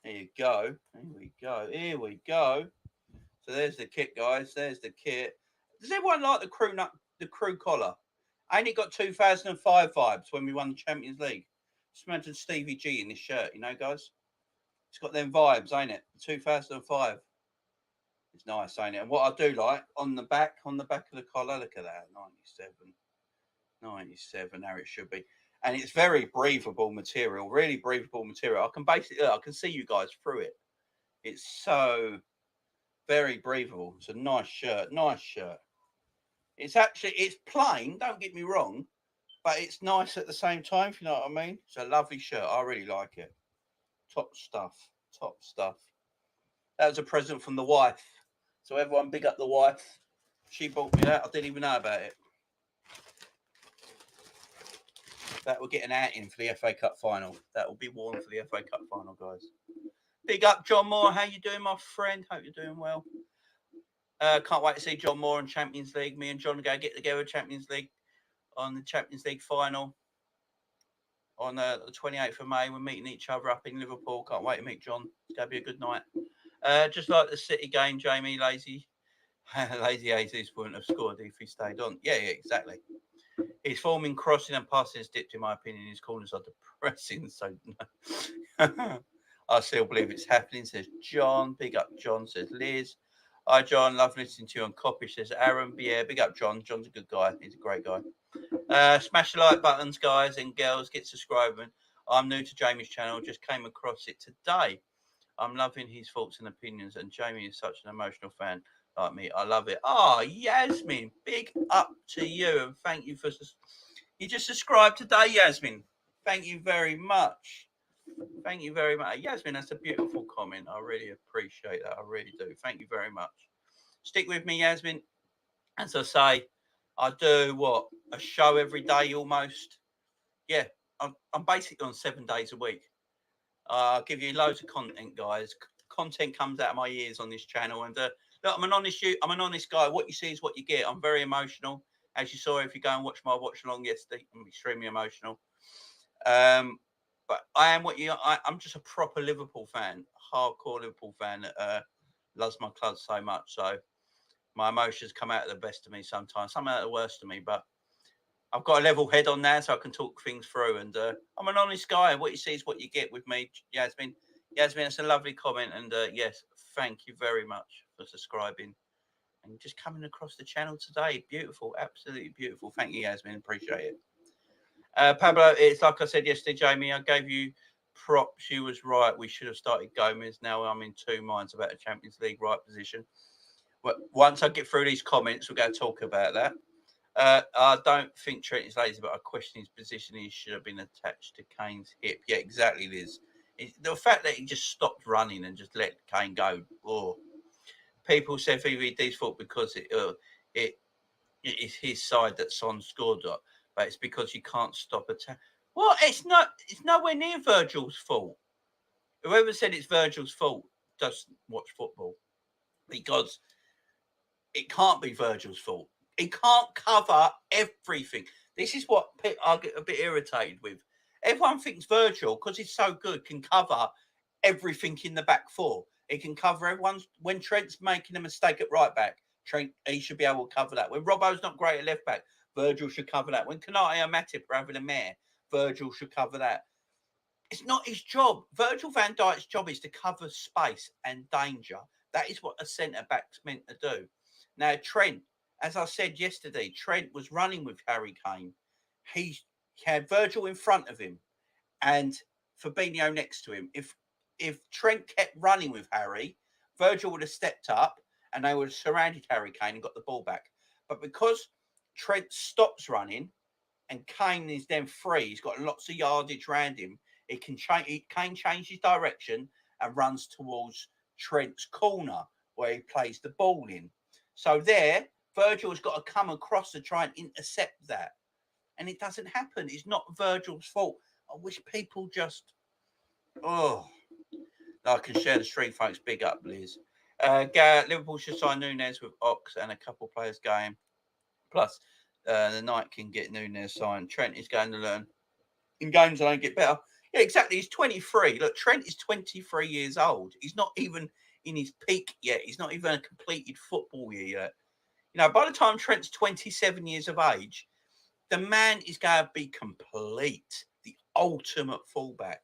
[SPEAKER 1] Here you go. Here we go. Here we go. So there's the kit, guys. There's the kit. Does everyone like the crew collar? Ain't it got 2005 vibes when we won the Champions League? Just imagine Stevie G in this shirt, you know, guys. It's got them vibes, ain't it? 2005. It's nice, ain't it? And what I do like on the back of the collar, look at that, 97, how it should be. And it's very breathable material, really breathable material. I can see you guys through it. It's so very breathable. It's a nice shirt. It's plain, don't get me wrong, but it's nice at the same time, if you know what I mean. It's a lovely shirt. I really like it. Top stuff. That was a present from the wife. So everyone big up the wife. She bought me that. I didn't even know about it. That will get an outing for the FA Cup final. That will be worn for the FA Cup final, guys. Big up, John Moore. How you doing, my friend? Hope you're doing well. Can't wait to see John Moore in Champions League. Me and John are going to get together Champions League on the Champions League final on the 28th of May. We're meeting each other up in Liverpool. Can't wait to meet John. It's going to be a good night. Just like the City game, Jamie, lazy Jesus wouldn't have scored if he stayed on. Yeah, exactly. His forming, crossing and passing has dipped, in my opinion. His corners are depressing. So I still believe it's happening, says John. Big up, John, says Liz. Hi, John. Love listening to you on Coppish, says Aaron. But yeah, big up, John. John's a good guy. He's a great guy. Smash the like buttons, guys and girls. Get subscribing. I'm new to Jamie's channel. Just came across it today. I'm loving his thoughts and opinions. And Jamie is such an emotional fan like me. I love it. Yasmin, big up to you. And thank you for... You just subscribed today, Yasmin. Thank you very much. Thank you very much. Yasmin, that's a beautiful comment. I really appreciate that. I really do. Thank you very much. Stick with me, Yasmin. As I say, I do a show every day almost. Yeah, I'm basically on 7 days a week. I'll give you loads of content, guys. Content comes out of my ears on this channel. And look, I'm an honest guy. What you see is what you get. I'm very emotional. As you saw, if you go and watch my watch along yesterday, I'm extremely emotional. But I am I'm just a proper Liverpool fan, hardcore Liverpool fan that loves my club so much. So my emotions come out of the best of me sometimes, some out of the worst of me. But I've got a level head on now, so I can talk things through. And I'm an honest guy. What you see is what you get with me, Yasmin. Yasmin, it's a lovely comment. And yes, thank you very much for subscribing and just coming across the channel today. Beautiful, absolutely beautiful. Thank you, Yasmin. Appreciate it. Pablo, it's like I said yesterday, Jamie, I gave you props. You was right. We should have started Gomez. Now I'm in two minds about the Champions League right position. But once I get through these comments, we're going to talk about that. I don't think Trent is lazy, but I question his position. He should have been attached to Kane's hip. Yeah, exactly, Liz. The fact that he just stopped running and just let Kane go. Oh, people say VVD's fault because it is his side that Son scored, but it's because you can't stop attack. Well, it's nowhere near Virgil's fault. Whoever said it's Virgil's fault doesn't watch football, because it can't be Virgil's fault. He can't cover everything. This is what I get a bit irritated with. Everyone thinks Virgil, because he's so good, can cover everything in the back four. He can cover everyone's. When Trent's making a mistake at right back, Trent, he should be able to cover that. When Robbo's not great at left back, Virgil should cover that. When Kanate and Matip are having a mare, Virgil should cover that. It's not his job. Virgil van Dijk's job is to cover space and danger. That is what a centre-back's meant to do. Now, Trent, as I said yesterday, Trent was running with Harry Kane. He had Virgil in front of him and Fabinho next to him. If Trent kept running with Harry, Virgil would have stepped up and they would have surrounded Harry Kane and got the ball back. But because Trent stops running, and Kane is then free. He's got lots of yardage around him. He can change. Kane changes direction and runs towards Trent's corner where he plays the ball in. So there, Virgil's got to come across to try and intercept that, and it doesn't happen. It's not Virgil's fault. I wish people just, I can share the stream, folks. Big up, Liz. Liverpool should sign Nunez with Ox and a couple players going. Plus, the Knight can get Nunez signed. Trent is going to learn in games and don't get better. Yeah, exactly. He's 23. Look, Trent is 23 years old. He's not even in his peak yet. He's not even a completed football year yet. You know, by the time Trent's 27 years of age, the man is going to be complete, the ultimate fullback.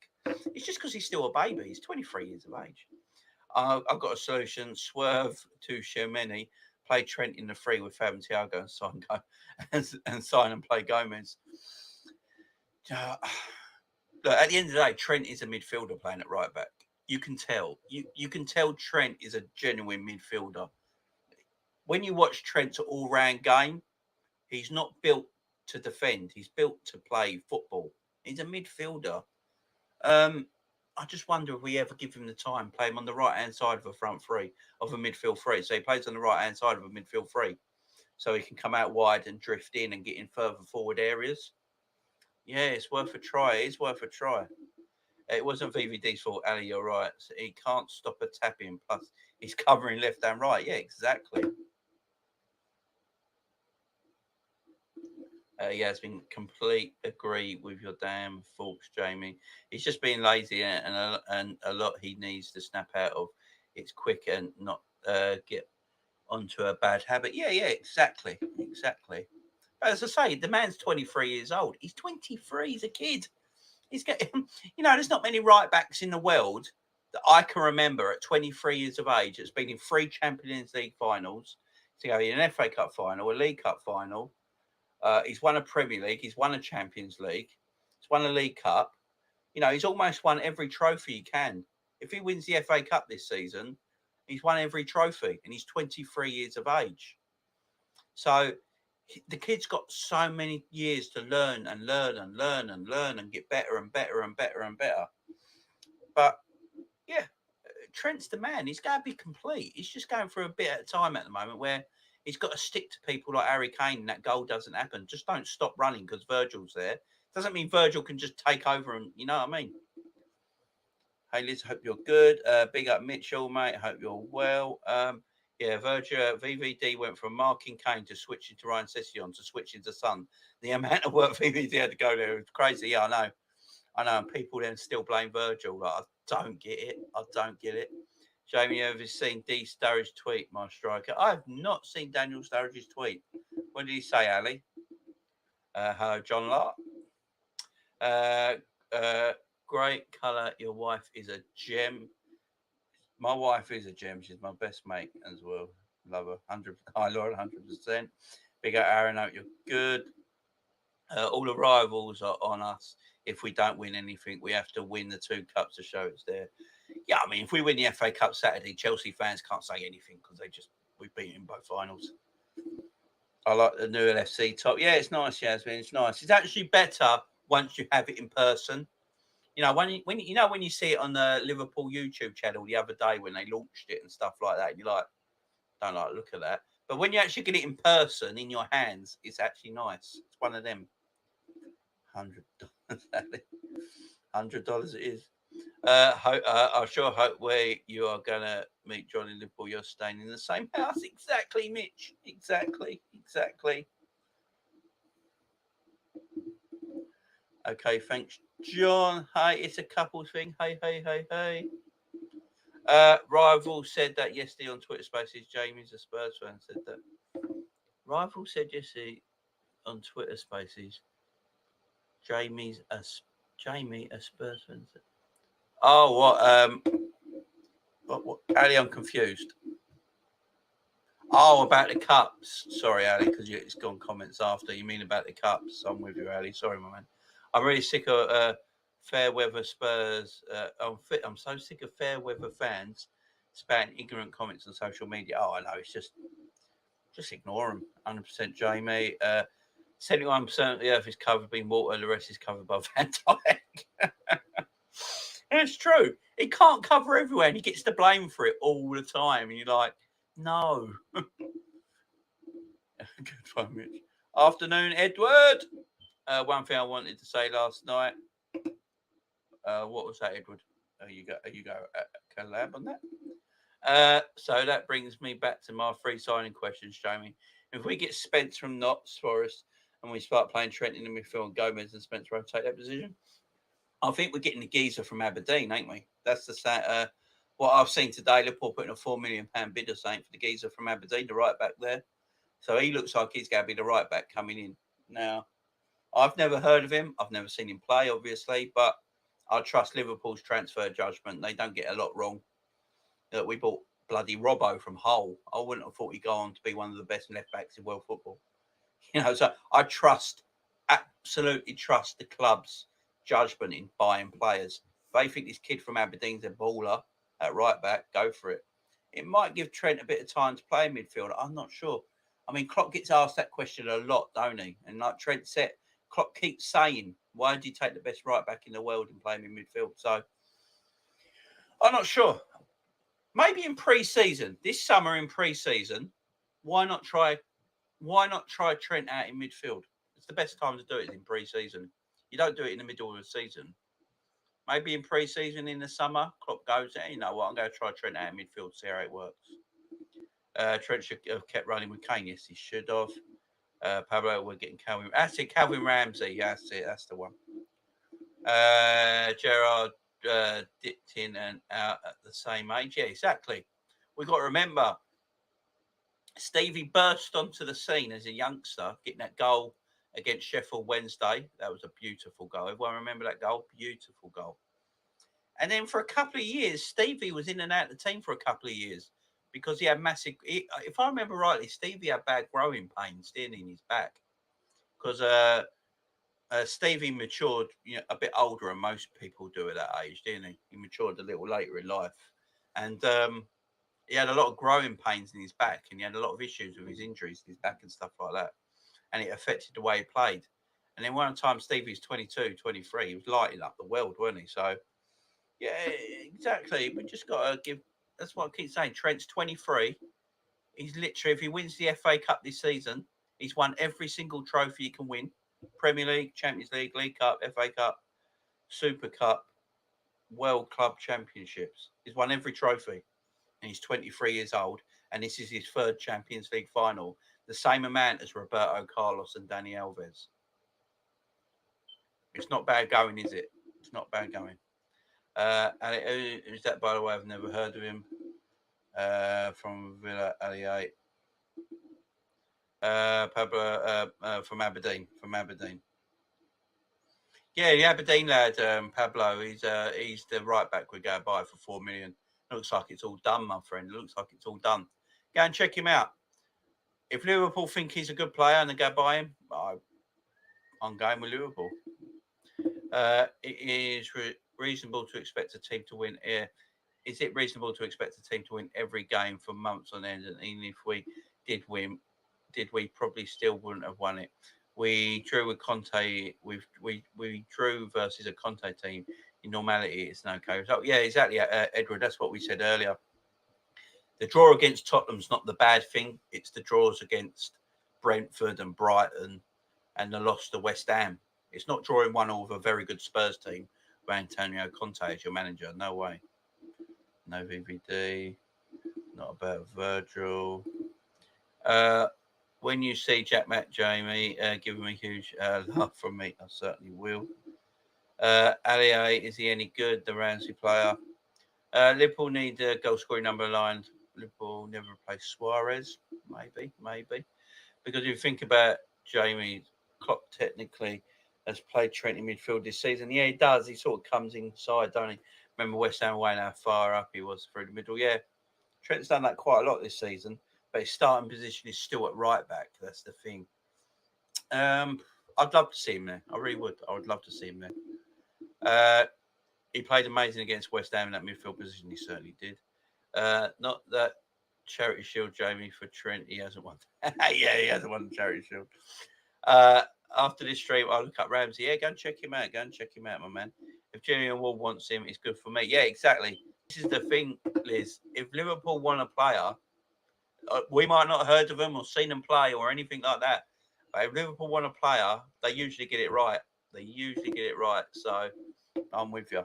[SPEAKER 1] It's just because he's still a baby. He's 23 years of age. I've got a solution. Swerve to Shermani, play Trent in the free with Fab and Thiago and sign and play Gomez. Look, at the end of the day, Trent is a midfielder playing at right back. You can tell. You can tell Trent is a genuine midfielder. When you watch Trent's all-round game, he's not built to defend. He's built to play football. He's a midfielder. I just wonder if we ever give him the time, play him on the right-hand side of a front three, of a midfield three. So he plays on the right-hand side of a midfield three. So he can come out wide and drift in and get in further forward areas. Yeah, it's worth a try. It's worth a try. It wasn't VVD's fault, Ali, you're right. So he can't stop a tapping. Plus, he's covering left and right. Yeah, exactly. He has been complete agree with your damn thoughts, Jamie. He's just being lazy and a lot he needs to snap out of. It's quick and not get onto a bad habit. Yeah, exactly. As I say, the man's 23 years old. He's 23. He's a kid. He's getting, there's not many right backs in the world that I can remember at 23 years of age that's been in 3 Champions League finals, to go in an FA Cup final, a League Cup final. He's won a Premier League. He's won a Champions League. He's won a League Cup. He's almost won every trophy he can. If he wins the FA Cup this season, he's won every trophy, and he's 23 years of age. So the kid's got so many years to learn and get better and better and better and better. But yeah, Trent's the man. He's going to be complete. He's just going through a bit at a time at the moment where he's got to stick to people like Harry Kane and that goal doesn't happen. Just don't stop running because Virgil's there. Doesn't mean Virgil can just take over and, you know what I mean? Hey, Liz, hope you're good. Big up Mitchell, mate. Hope you're well. Virgil, VVD went from marking Kane to switching to Ryan Sessegnon to switching to Son. The amount of work VVD had to go there was crazy. Yeah, I know. And people then still blame Virgil. Like, I don't get it. Jamie, have you seen D. Sturridge's tweet, my striker? I have not seen Daniel Sturridge's tweet. What did he say, Ali? Hello, John Lart. Great colour. Your wife is a gem. My wife is a gem. She's my best mate as well. Love her. 100. Hi, Laura, 100%. Big up, Aaron. Hope you're good. All the rivals are on us. If we don't win anything, we have to win the 2 cups to show it's there. Yeah, I mean, if we win the FA Cup Saturday, Chelsea fans can't say anything because we've beaten both finals. I like the new LFC top. Yeah, it's nice, Yasmin. It's nice. It's actually better once you have it in person. When you see it on the Liverpool YouTube channel the other day when they launched it and stuff like that, you're like, don't like the look at that. But when you actually get it in person in your hands, it's actually nice. It's one of them. $100. $100 it is. I sure hope where you are going to meet John in Liverpool, you're staying in the same house. Exactly, Mitch. Exactly. Okay, thanks, John. Hey, it's a couple thing. Hey. Rival said that yesterday on Twitter Spaces. Jamie's a Spurs fan said that. Rival said yesterday on Twitter Spaces. Jamie, a Spurs fan said. Oh, what? Ali, I'm confused. Oh, about the cups. Sorry, Ali, because it's gone comments after. You mean about the cups? I'm with you, Ali. Sorry, my man. I'm really sick of fair weather Spurs. I'm so sick of fair weather fans spouting ignorant comments on social media. Oh, I know. It's just ignore them. 100% Jamie. 71% of the earth is covered by water, the rest is covered by Van Dyke. It's true. He can't cover everywhere and he gets the blame for it all the time. And you're like, no. Good one, Mitch. Afternoon, Edward. One thing I wanted to say last night. What was that, Edward? You go. Collab on that. So that brings me back to my free signing questions, Jamie. If we get Spence from Notts Forest and we start playing Trent in the midfield and Gomez and Spence rotate that position, I think we're getting the geezer from Aberdeen, ain't we? That's the what I've seen today. Liverpool putting a £4 million bid or something for the geezer from Aberdeen, the right back there. So he looks like he's going to be the right back coming in. Now, I've never heard of him. I've never seen him play, obviously, but I trust Liverpool's transfer judgment. They don't get a lot wrong. We bought bloody Robbo from Hull. I wouldn't have thought he'd go on to be one of the best left backs in world football. So I absolutely trust the club's judgment in buying players. If they think this kid from Aberdeen's a baller at right back, go for it. It might give Trent a bit of time to play in midfield. I'm not sure. I mean, Klopp gets asked that question a lot, don't he? And like Trent said, Klopp keeps saying, why did you take the best right back in the world and play him in midfield? So I'm not sure. Maybe in pre-season, this summer in pre-season, why not try Trent out in midfield? It's the best time to do it in pre-season. You don't do it in the middle of the season. Maybe in pre-season in the summer, Klopp goes, you know what, I'm going to try Trent out in midfield, see how it works. Trent should have kept running with Kane. Yes, he should have. Pablo, we're getting Calvin. That's it, Calvin Ramsey. That's it. That's the one. Gerard dipped in and out at the same age. Yeah, exactly. We've got to remember, Stevie burst onto the scene as a youngster, getting that goal against Sheffield Wednesday. That was a beautiful goal. Everyone remember that goal? Beautiful goal. And then for a couple of years, Stevie was in and out of the team for a couple of years because he had massive. If I remember rightly, Stevie had bad growing pains, didn't he, in his back? Because Stevie matured a bit older than most people do at that age, didn't he? He matured a little later in life. And he had a lot of growing pains in his back and he had a lot of issues with his injuries in his back and stuff like that. And it affected the way he played. And then one time Stevie was 22, 23, he was lighting up the world, wasn't he? So, yeah, exactly. We just got to give, that's what I keep saying. Trent's 23. He's literally, if he wins the FA Cup this season, he's won every single trophy he can win. Premier League, Champions League, League Cup, FA Cup, Super Cup, World Club Championships. He's won every trophy. And he's 23 years old. And this is his third Champions League final. The same amount as Roberto Carlos and Dani Alves. It's not bad going, is it? It's not bad going. And who's that, by the way? I've never heard of him. From Villa Allier. Pablo from Aberdeen. Yeah, the Aberdeen lad, Pablo. He's the right back we go buy for $4 million. Looks like it's all done, my friend. Looks like it's all done. Go and check him out. If Liverpool think he's a good player and they go buy him, I'm going with Liverpool. It is reasonable to expect a team to win. Is it reasonable to expect a team to win every game for months on end? And even if we did win, we probably still wouldn't have won it. We drew with Conte. We drew versus a Conte team. In normality, it's no okay result. Yeah, exactly, Edward. That's what we said earlier. The draw against Tottenham's not the bad thing. It's the draws against Brentford and Brighton and the loss to West Ham. It's not drawing 1-1 with a very good Spurs team with Antonio Conte as your manager. No way. No VVD. Not about Virgil. When you see Jack Matt Jamie, give him a huge love from me. I certainly will. Allier, is he any good? The Ramsey player. Liverpool need a goal scoring number aligned. Liverpool never replace Suarez. Maybe. Because if you think about Jamie, Klopp technically has played Trent in midfield this season. Yeah, he does. He sort of comes inside, don't he? Remember West Ham away and how far up he was through the middle. Yeah, Trent's done that quite a lot this season, but his starting position is still at right back. That's the thing. I'd love to see him there. I really would. I would love to see him there. He played amazing against West Ham in that midfield position. He certainly did. Not that Charity Shield, Jamie, for Trent. He hasn't won. Yeah, he hasn't won the Charity Shield. After this stream, I'll look up Ramsey. Yeah, go and check him out. Go and check him out, my man. If Julian Ward wants him, it's good for me. Yeah, exactly. This is the thing, Liz. If Liverpool want a player, we might not have heard of them or seen them play or anything like that. But if Liverpool want a player, they usually get it right. They usually get it right. So I'm with you.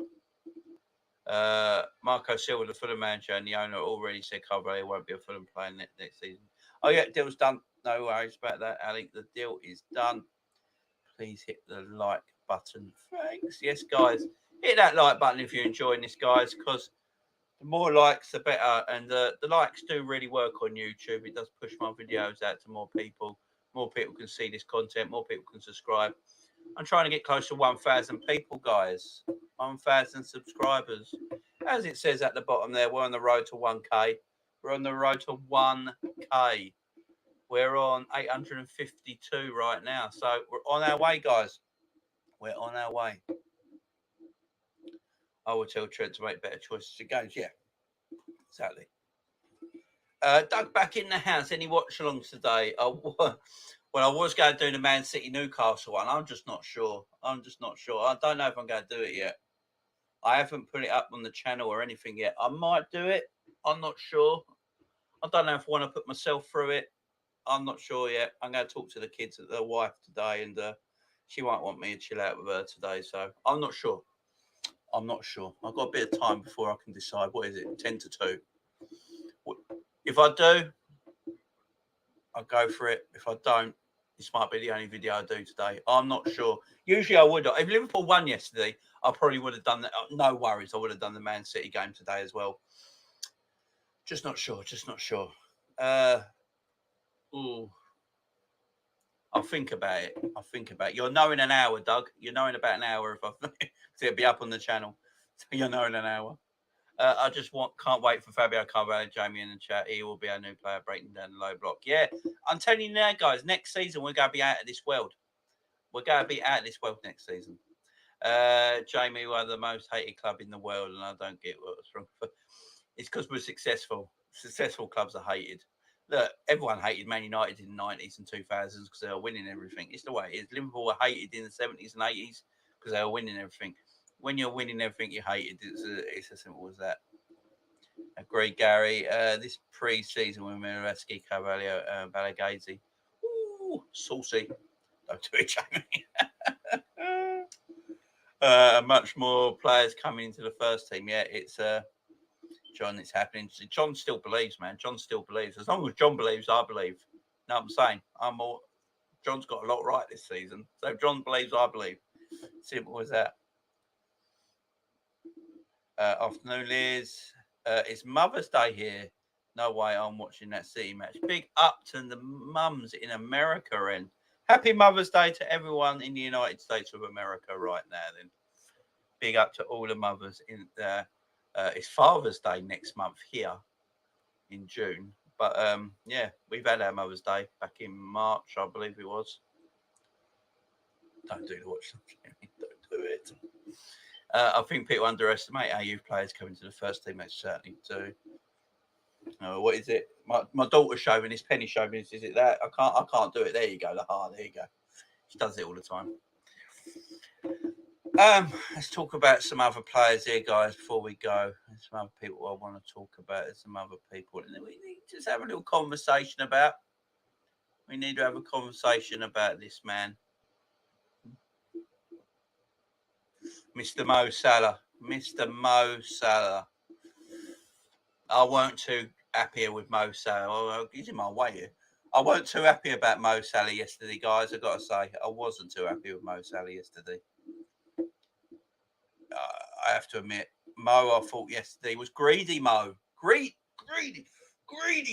[SPEAKER 1] Marco Silva, the Fulham manager, and the owner already said Carvalho won't be a Fulham player next season. Oh, yeah, deal's done. No worries about that, Alec. The deal is done. Please hit the like button. Thanks. Yes, guys. Hit that like button if you're enjoying this, guys, because the more likes, the better. And the likes do really work on YouTube. It does push my videos out to more people. More people can see this content. More people can subscribe. I'm trying to get close to 1,000 people, guys. 1,000 subscribers. As it says at the bottom there, we're on the road to 1K. We're on the road to 1K. We're on 852 right now. So we're on our way, guys. We're on our way. I will tell Trent to make better choices in games. Yeah, exactly. Doug back in the house. Any watch alongs today? Well, I was going to do the Man City Newcastle one. I'm just not sure. I don't know if I'm going to do it yet. I haven't put it up on the channel or anything yet. I might do it. I'm not sure. I don't know if I want to put myself through it. I'm not sure yet. I'm going to talk to the kids, their wife today, and she might want me to chill out with her today. So I'm not sure. I've got a bit of time before I can decide. What is it? 10 to 2. If I do, I'll go for it. If I don't, this might be the only video I do today. I'm not sure. Usually I would. If Liverpool won yesterday, I probably would have done that. No worries. I would have done the Man City game today as well. Just not sure. Ooh. I'll think about it. You'll know in an hour, Doug. You'll know in about an hour if it'll be up on the channel. So you'll know in an hour. I just can't wait for Fabio Carvalho, Jamie in the chat. He will be our new player breaking down the low block. Yeah, I'm telling you now, guys, next season we're going to be out of this world. Next season. Jamie, one of the most hated club in the world, and I don't get what's wrong. It's because we're successful. Successful clubs are hated. Look, everyone hated Man United in the 90s and 2000s because they were winning everything. It's the way it is. Liverpool were hated in the 70s and 80s because they were winning everything. When you're winning everything, you're hated. It's as simple as that. Agree, Gary. This pre-season with Miroski, Carvalho, Balagazzi. Ooh, saucy. Don't do it, Jamie. Much more players coming into the first team. Yeah, it's John, it's happening. John still believes, man. John still believes. As long as John believes, I believe. You know what I'm saying? John's got a lot right this season. So if John believes, I believe. Simple as that. Afternoon, Liz. It's Mother's Day here. No way I'm watching that City match. Big up to the mums in America, and happy Mother's Day to everyone in the United States of America right now. Then, big up to all the mothers in there. It's Father's Day next month here in June. But yeah, we've had our Mother's Day back in March, I believe it was. Don't do the watch. Don't do it. I think people underestimate our youth players coming to the first team. They certainly do. What is it? My daughter's showing this. Penny showing this. Is it that? I can't do it. There you go. The heart. There you go. She does it all the time. Let's talk about some other players here, guys, before we go. There's some other people I want to talk about. There's some other people. And we need to just have a little conversation about. We need to have a conversation about this man. Mr. Mo Salah. Mr. Mo Salah. I weren't too happy with Mo Salah. He's in my way here. I weren't too happy about Mo Salah yesterday, guys. I've got to say, I wasn't too happy with Mo Salah yesterday. I have to admit, Mo, I thought yesterday was greedy Mo. Greedy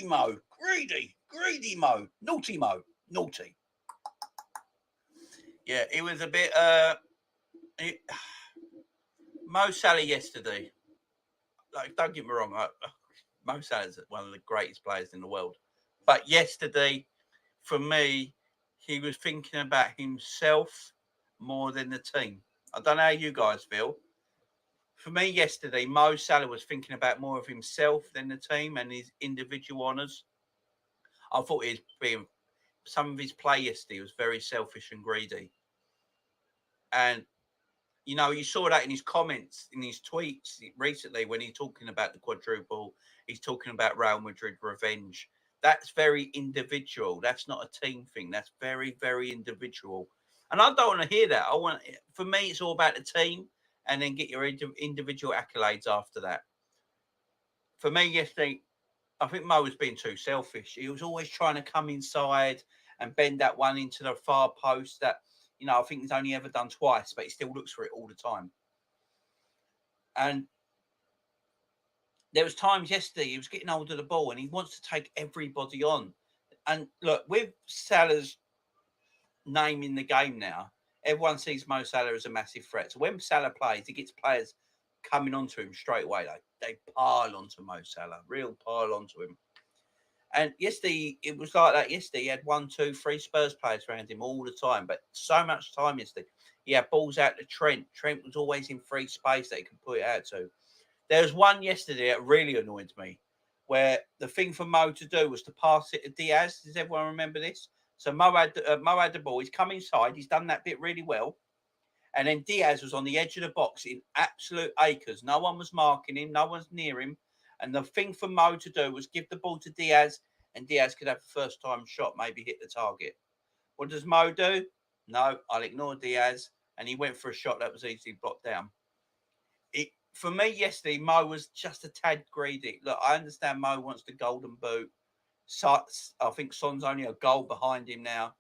[SPEAKER 1] Mo. Greedy Mo. Naughty Mo. Naughty. Yeah, it was a bit... Mo Salah yesterday, like, don't get me wrong, Mo Salah's one of the greatest players in the world. But yesterday, for me, he was thinking about himself more than the team. I don't know how you guys feel. For me, yesterday, Mo Salah was thinking about more of himself than the team and his individual honours. I thought he was being some of his play yesterday was very selfish and greedy. And, you know, you saw that in his comments, in his tweets recently when he's talking about the quadruple, he's talking about Real Madrid revenge. That's very individual. That's not a team thing. That's very, very individual. And I don't want to hear that. For me, it's all about the team and then get your individual accolades after that. For me, yesterday, I think Mo was being too selfish. He was always trying to come inside and bend that one into the far post that, you know, I think he's only ever done twice, but he still looks for it all the time. And there was times yesterday he was getting hold of the ball and he wants to take everybody on. And look, with Salah's name in the game now, everyone sees Mo Salah as a massive threat. So when Salah plays, he gets players coming onto him straight away. Like they pile onto Mo Salah, real pile onto him. And yesterday, it was like that. Yesterday, he had 1, 2, 3 Spurs players around him all the time, but so much time yesterday. He had balls out to Trent. Trent was always in free space that he could put it out to. There was one yesterday that really annoyed me, where the thing for Mo to do was to pass it to Diaz. Does everyone remember this? So Mo had the ball. He's come inside. He's done that bit really well. And then Diaz was on the edge of the box in absolute acres. No one was marking him. No one's near him. And the thing for Mo to do was give the ball to Diaz, and Diaz could have a first-time shot, maybe hit the target. What does Mo do? No, I'll ignore Diaz. And he went for a shot that was easily blocked down. For me, yesterday, Mo was just a tad greedy. Look, I understand Mo wants the golden boot. So, I think Son's only a goal behind him now.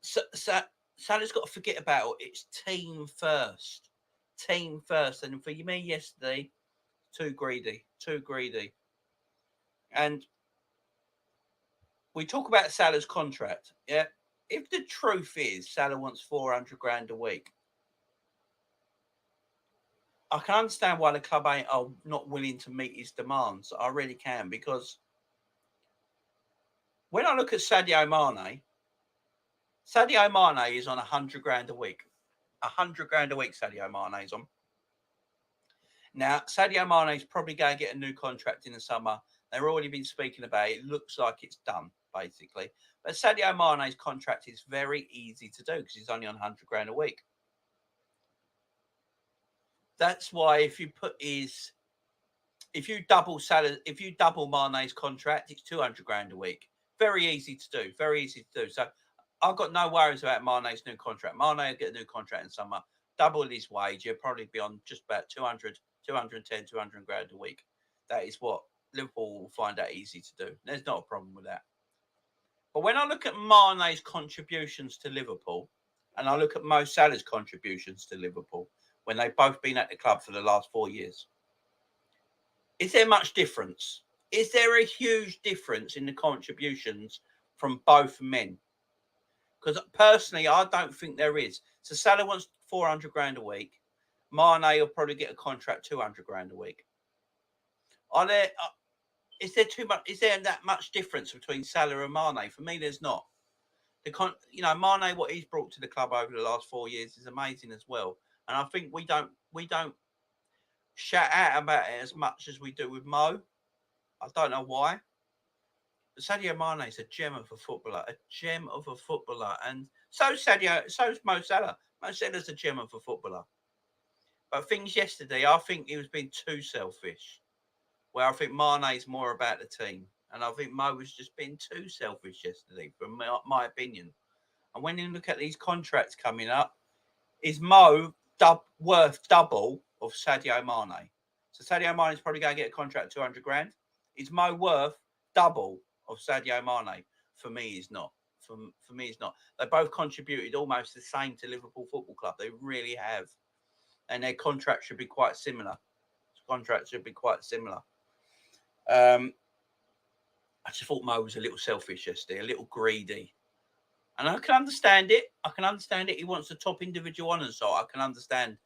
[SPEAKER 1] Salah's got to forget about it. It's team first. Team first. And for me yesterday, too greedy. And we talk about Salah's contract. Yeah. If the truth is Salah wants 400 grand a week, I can understand why the club are not willing to meet his demands. I really can, because when I look at Sadio Mane is on 100 grand a week. 100 grand a week Sadio Mane is on. Now, Sadio Mane is probably going to get a new contract in the summer. They've already been speaking about it. It looks like it's done, basically. But Sadio Mane's contract is very easy to do because he's only on 100 grand a week. That's why if you double Mane's contract, it's 200 grand a week. Very easy to do. So I've got no worries about Mane's new contract. Mane will get a new contract in summer, double his wage. He'll probably be on just about 200, 210, 200 grand a week. That is what Liverpool will find that easy to do. There's not a problem with that. But when I look at Mane's contributions to Liverpool, and I look at Mo Salah's contributions to Liverpool, when they've both been at the club for the last 4 years, is there much difference? Is there a huge difference in the contributions from both men? Because personally, I don't think there is. So Salah wants 400 grand a week. Mane will probably get a contract 200 grand a week. Is there that much difference between Salah and Mane? For me, there's not. Mane, what he's brought to the club over the last 4 years is amazing as well. And I think we don't shout out about it as much as we do with Mo. I don't know why. But Sadio Mane is a gem of a footballer, and so's Mo Salah. Mo Salah's a gem of a footballer. But things yesterday, I think he was being too selfish. Where I think Mane's more about the team, and I think Mo was just being too selfish yesterday, from my opinion. And when you look at these contracts coming up, is Mo worth double of Sadio Mane? So Sadio Mane is probably going to get a contract of 200 grand. Is Mo worth double of Sadio Mane? For me, he's not. For me, he's not. They both contributed almost the same to Liverpool Football Club. They really have. And their contract should be quite similar. I just thought Mo was a little selfish yesterday, a little greedy. And I can understand it. He wants the top individual honours, so I can understand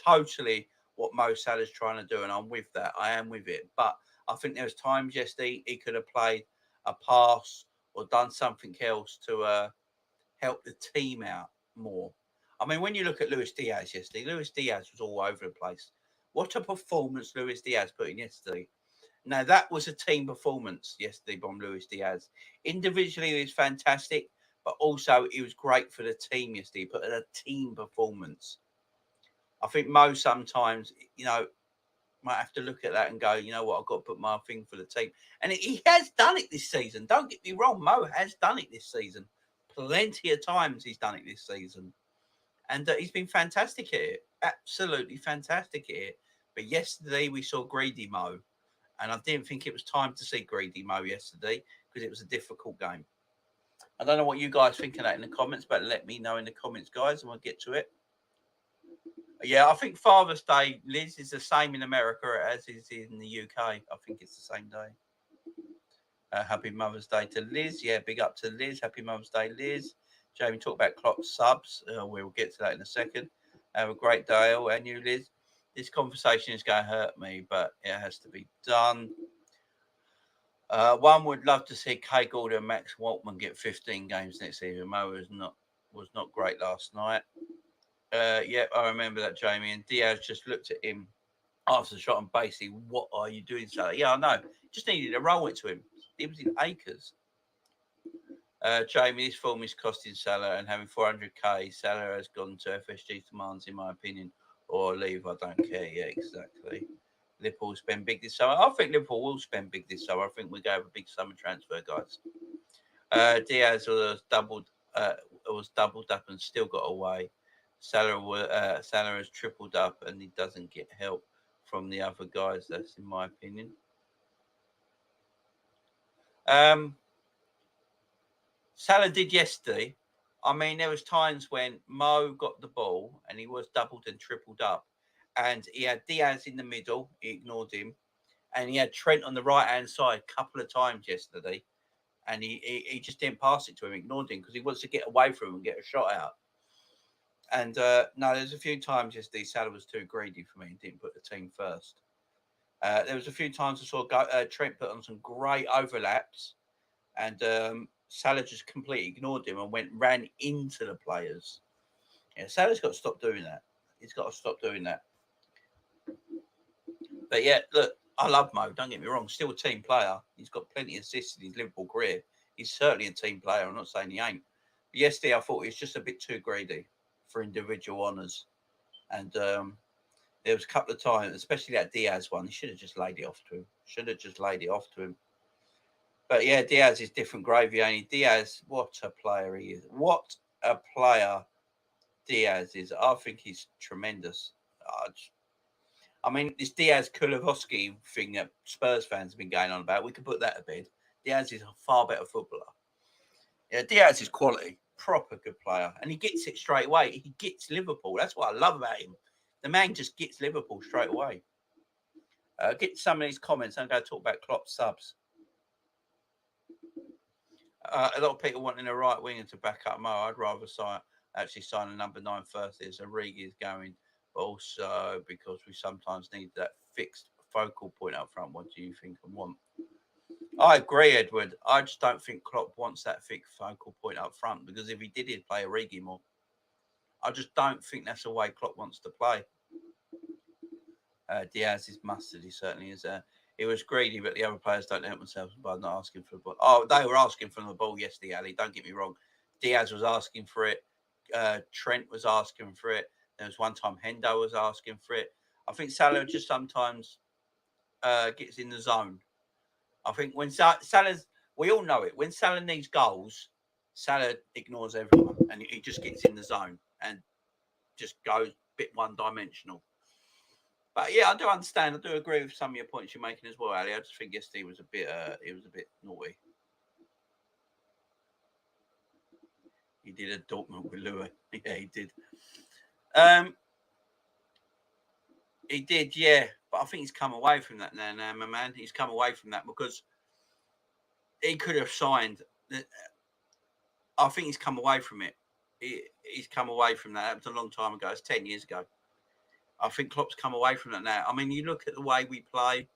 [SPEAKER 1] totally what Mo Salah's trying to do, and I'm with that. I am with it. But I think there was times yesterday he could have played a pass or done something else to help the team out more. I mean, when you look at Luis Diaz yesterday, Luis Diaz was all over the place. What a performance Luis Diaz put in yesterday. Now, that was a team performance yesterday by Luis Diaz. Individually, he was fantastic, but also it was great for the team yesterday. He put in a team performance. I think Mo sometimes, might have to look at that and go, you know what, I've got to put my thing for the team. And he has done it this season. Don't get me wrong, Mo has done it this season. Plenty of times he's done it this season. And he's been fantastic at it. Absolutely fantastic at it. But yesterday we saw greedy Mo. And I didn't think it was time to see greedy Mo yesterday because it was a difficult game. I don't know what you guys think of that in the comments, but let me know in the comments, guys, and we'll get to it. Yeah, I think Father's Day, Liz, is the same in America as is in the UK. I think it's the same day. Happy Mother's Day to Liz. Yeah, big up to Liz. Happy Mother's Day, Liz. Jamie, talk about Klopp subs. We'll get to that in a second. Have a great day, all, and you, Liz. This conversation is going to hurt me, but it has to be done. One would love to see Kay Gordon and Max Waltman get 15 games next season. Mo was not great last night. Yeah, I remember that, Jamie. And Diaz just looked at him after the shot and basically, what are you doing, Salah? Yeah, I know. Just needed to roll it to him. He was in acres. Jamie, this form is costing Salah, and having 400k, Salah has gone to FSG demands, in my opinion, or leave. I don't care. Yeah, exactly. Liverpool will spend big this summer. I think Liverpool will spend big this summer. I think we're going to have a big summer transfer, guys. Diaz was doubled up and still got away. Salah has tripled up and he doesn't get help from the other guys. That's in my opinion. Salah did yesterday. I mean, there was times when Mo got the ball and he was doubled and tripled up, and he had Diaz in the middle. He ignored him, and he had Trent on the right hand side a couple of times yesterday, and he just didn't pass it to him, ignored him because he wants to get away from him and get a shot out. And no, there's a few times yesterday Salah was too greedy for me and didn't put the team first. There was a few times I saw Trent put on some great overlaps, and Salah just completely ignored him and ran into the players. Yeah, Salah's got to stop doing that. He's got to stop doing that. But yeah, look, I love Mo. Don't get me wrong. Still a team player. He's got plenty of assists in his Liverpool career. He's certainly a team player. I'm not saying he ain't. But yesterday, I thought he was just a bit too greedy for individual honours. And there was a couple of times, especially that Diaz one, he should have just laid it off to him. But yeah, Diaz is different gravy, ain't he? Diaz, what a player he is. What a player Diaz is. I think he's tremendous. I mean, this Diaz Kulovsky thing that Spurs fans have been going on about, we could put that to bed. Diaz is a far better footballer. Yeah, Diaz is quality, proper good player, and he gets it straight away. He gets Liverpool. That's what I love about him. The man just gets Liverpool straight away. Get some of these comments. I'm going to talk about Klopp subs. A lot of people wanting a right winger to back up Mo. I'd rather sign a number 9 first. As Origi is going, but also because we sometimes need that fixed focal point up front. What do you think and want? I agree, Edward. I just don't think Klopp wants that fixed focal point up front, because if he did, he'd play Origi more. I just don't think that's the way Klopp wants to play. Diaz is mustard. He certainly is. He was greedy, but the other players don't help themselves by not asking for the ball. Oh, they were asking for the ball yesterday, Ali. Don't get me wrong. Diaz was asking for it. Trent was asking for it. There was one time Hendo was asking for it. I think Salah just sometimes gets in the zone. I think when Salah's, we all know it, when Salah needs goals, Salah ignores everyone and he just gets in the zone and just goes a bit one-dimensional. But yeah, I do understand. I do agree with some of your points you're making as well, Ali. I just think yesterday was a bit naughty. He did a Dortmund with Louis. Yeah, he did. He did, yeah. But I think he's come away from that now, my man. He's come away from that because he could have signed. I think he's come away from it. He's come away from that. That was a long time ago. It's 10 years ago. I think Klopp's come away from that now. I mean, you look at the way we play.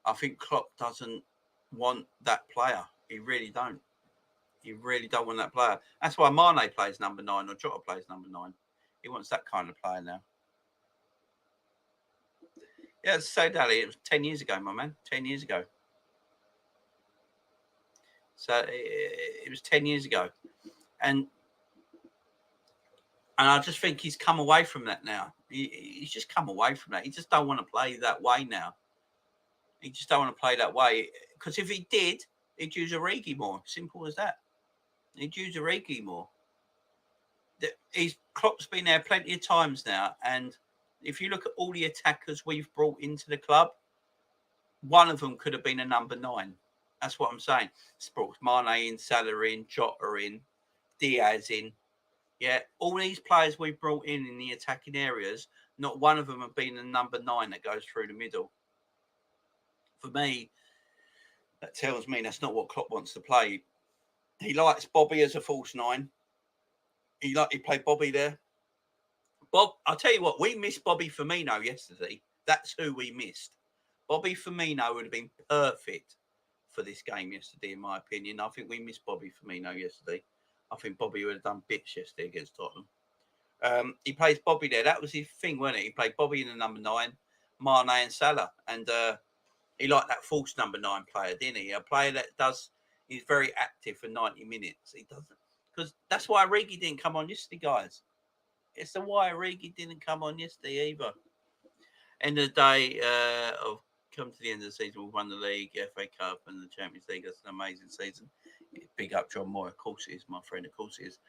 [SPEAKER 1] I think Klopp doesn't want that player. He really don't. He really don't want that player. That's why Mane plays number 9 or Jota plays number 9. He wants that kind of player now. Yeah, so Dally, it was 10 years ago, my man. 10 years ago. So it was 10 years ago. And I just think he's come away from that now. He's just come away from that. He just don't want to play that way now. He just don't want to play that way. Because if he did, he'd use Origi more. Simple as that. He'd use Origi more. Klopp's been there plenty of times now. And if you look at all the attackers we've brought into the club, one of them could have been a number 9. That's what I'm saying. Brought Mane in, Salah in, Jota in, Diaz in. Yeah, all these players we've brought in the attacking areas, not one of them have been a number 9 that goes through the middle. For me, that tells me that's not what Klopp wants to play. He likes Bobby as a false 9. He played Bobby there. Bob, I'll tell you what, we missed Bobby Firmino yesterday. That's who we missed. Bobby Firmino would have been perfect for this game yesterday, in my opinion. I think we missed Bobby Firmino yesterday. I think Bobby would have done bits yesterday against Tottenham. He plays Bobby there. That was his thing, wasn't it? He played Bobby in the number 9, Mane and Salah. And he liked that false number 9 player, didn't he? A player that he's very active for 90 minutes. He doesn't. Because that's why Origi didn't come on yesterday, guys. It's the why Origi didn't come on yesterday either. End of the day, come to the end of the season, we've won the league, FA Cup, and the Champions League. That's an amazing season. Big up John Moore, of course it is, my friend, of course it is.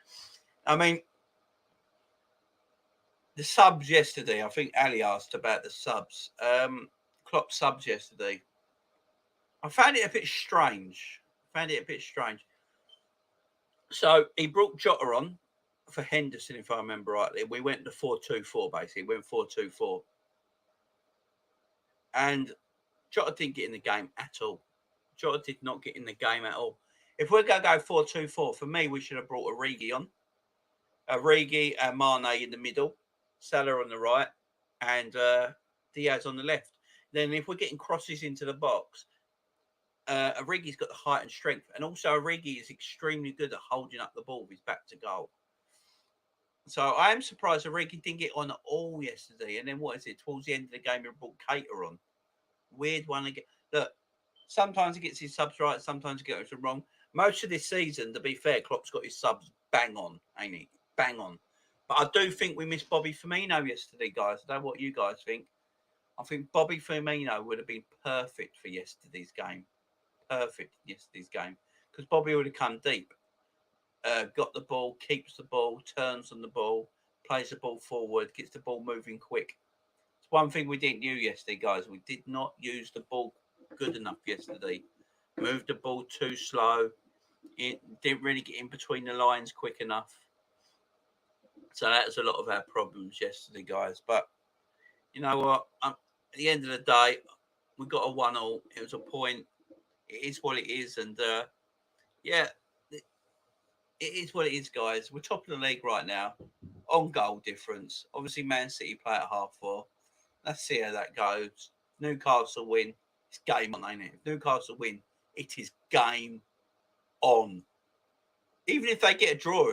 [SPEAKER 1] I mean, the subs yesterday, I think Ali asked about the subs. Klopp subs yesterday. I found it a bit strange. So he brought Jota on for Henderson, if I remember rightly. We went to 4-2-4, basically. We went 4-2-4. And Jota didn't get in the game at all. Jota did not get in the game at all. If we're going to go 4-2-4, for me, we should have brought Origi on. Origi and Mane in the middle, Salah on the right, and Diaz on the left. Then if we're getting crosses into the box, Origi's got the height and strength. And also Origi is extremely good at holding up the ball with his back to goal. So I am surprised Origi didn't get on at all yesterday. And then what is it? Towards the end of the game, he brought Keita on. Weird one again. Look, sometimes he gets his subs right, sometimes he gets them wrong. Most of this season, to be fair, Klopp's got his subs bang on, ain't he? Bang on. But I do think we missed Bobby Firmino yesterday, guys. I don't know what you guys think. I think Bobby Firmino would have been perfect for yesterday's game. Because Bobby would have come deep. Got the ball, keeps the ball, turns on the ball, plays the ball forward, gets the ball moving quick. It's one thing we didn't do yesterday, guys. We did not use the ball good enough yesterday. Moved the ball too slow. It didn't really get in between the lines quick enough. So that was a lot of our problems yesterday, guys. But you know what? At the end of the day, we got a 1-1. It was a point. It is what it is. And yeah, it is what it is, guys. We're top of the league right now. On goal difference. Obviously, Man City play at 4:30. Let's see how that goes. Newcastle win. It's game on, ain't it? If Newcastle win, it is game on. Even if they get a draw,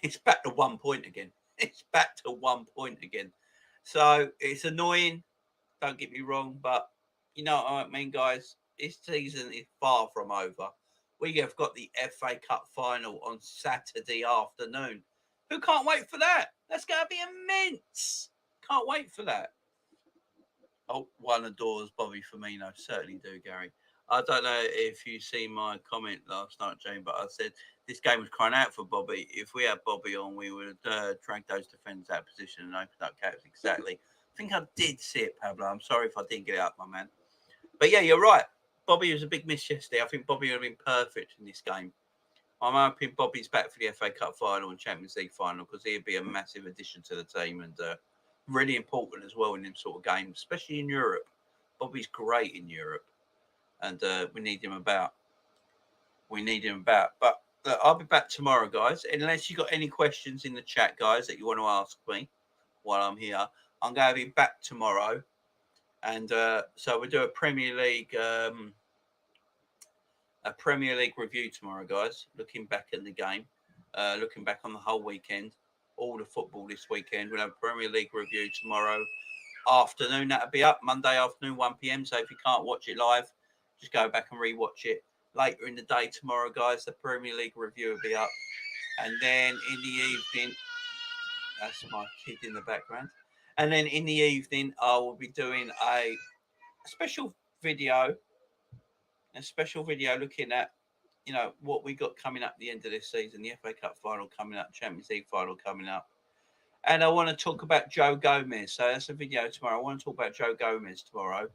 [SPEAKER 1] it's back to 1 point again. It's back to 1 point again. So it's annoying. Don't get me wrong, but you know what I mean, guys. This season is far from over. We have got the FA Cup final on Saturday afternoon. Who can't wait for that? That's going to be immense. Can't wait for that. Oh, one adores Bobby Firmino. Certainly do, Gary. I don't know if you see my comment last night, Jane, but I said this game was crying out for Bobby. If we had Bobby on, we would have dragged those defenders out of position and opened up gaps. Exactly. I think I did see it, Pablo. I'm sorry if I didn't get it up, my man. But yeah, you're right. Bobby was a big miss yesterday. I think Bobby would have been perfect in this game. I'm hoping Bobby's back for the FA Cup final and Champions League final because he'd be a massive addition to the team and really important as well in them sort of games, especially in Europe. Bobby's great in Europe, and we need him about. But I'll be back tomorrow, guys. Unless you got any questions in the chat, guys, that you want to ask me while I'm here, I'm going to be back tomorrow. And so we'll do a Premier League review tomorrow, guys. Looking back at the game, looking back on the whole weekend, all the football this weekend. We'll have a Premier League review tomorrow. afternoon. That'll be up Monday afternoon, 1 p.m. So if you can't watch it live, just go back and rewatch it later in the day tomorrow, guys. The Premier League review will be up, and then in the evening, that's my kid in the background. And then in the evening, I will be doing a special video, looking at, what we got coming up at the end of this season, the FA Cup final coming up, Champions League final coming up. And I want to talk about Joe Gomez. So that's a video tomorrow. I want to talk about Joe Gomez tomorrow,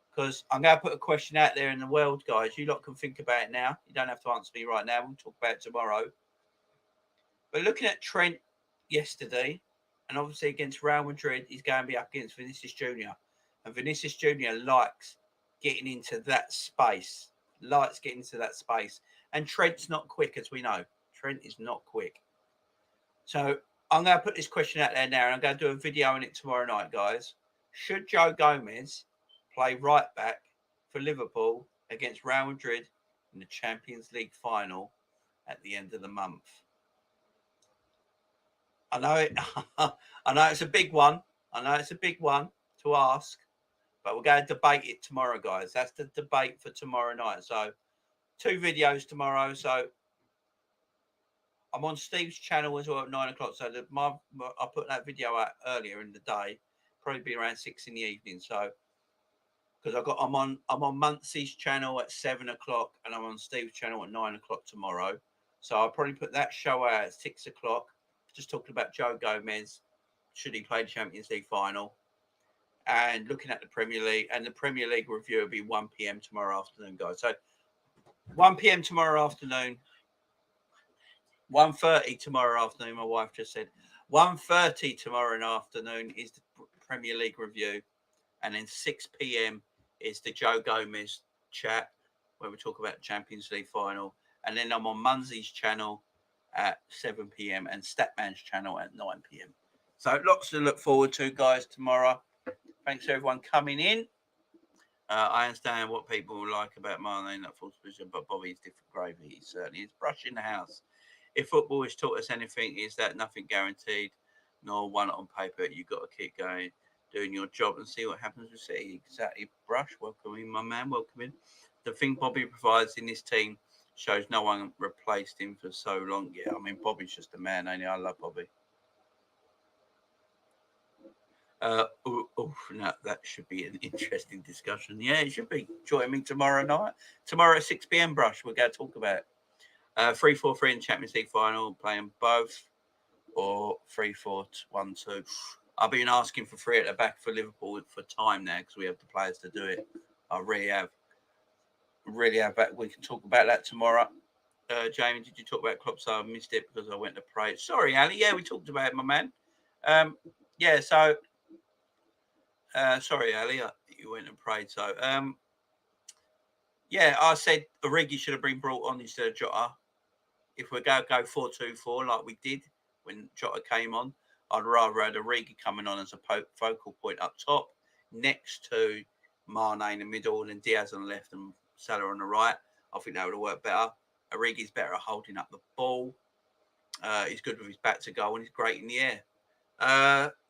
[SPEAKER 1] because I'm going to put a question out there in the world, guys. You lot can think about it now. You don't have to answer me right now. We'll talk about it tomorrow. But looking at Trent yesterday, and obviously against Real Madrid, he's going to be up against Vinicius Jr. And Vinicius Jr. likes getting into that space. And Trent's not quick, as we know. Trent is not quick. So I'm going to put this question out there now, and I'm going to do a video on it tomorrow night, guys. Should Joe Gomez play right back for Liverpool against Real Madrid in the Champions League final at the end of the month? I know it's a big one. To ask, but we're going to debate it tomorrow, guys. That's the debate for tomorrow night. So 2 videos tomorrow. So I'm on Steve's channel as well at 9 o'clock. So I put that video out earlier in the day, probably be around 6 in the evening. So because I'm on Muncie's channel at 7 o'clock, and I'm on Steve's channel at 9 o'clock tomorrow. So I'll probably put that show out at 6 o'clock. Just talking about Joe Gomez, should he play the Champions League final, and looking at the Premier League. And the Premier League review will be 1 p.m. tomorrow afternoon, guys. So 1 p.m. tomorrow afternoon, 1:30 tomorrow afternoon. My wife just said 1:30 tomorrow afternoon is the Premier League review, and then 6 p.m. is the Joe Gomez chat where we talk about the Champions League final. And then I'm on Munsey's channel at 7 p.m. and Statman's channel at 9 p.m. So lots to look forward to, guys, tomorrow. Thanks to everyone coming in. I understand what people like about Mane in that false position, but Bobby's different gravy. He certainly is. Brushing the house. If football has taught us anything, is that nothing guaranteed, nor won on paper. You've got to keep going, doing your job, and see what happens with City. Exactly. Brush, welcome in, my man. Welcome in. The thing Bobby provides in this team shows no one replaced him for so long. Yeah, I mean, Bobby's just a man, ain't he? I love Bobby. No, that should be an interesting discussion. Yeah, it should be. Join me tomorrow night. Tomorrow at 6 p.m, Brush. We're going to talk about 3-4-3 in the Champions League final, playing both, or 3-4-1-2. I've been asking for 3 at the back for Liverpool for time now, because we have the players to do it. I really have. But we can talk about that tomorrow. Jamie, did you talk about Klopp? So I missed it because I went to pray. Sorry, Ali. Yeah, we talked about it, my man. Yeah, so sorry, Ali, you went and prayed. So yeah, I said Origi should have been brought on instead of Jota. If we're going to go 4-2-4 like we did when Jota came on, I'd rather have Origi coming on as a focal point up top, next to Mane in the middle, and then Diaz on the left and Salah on the right. I think that would have worked better. Origi's better at holding up the ball. He's good with his back to goal, and he's great in the air.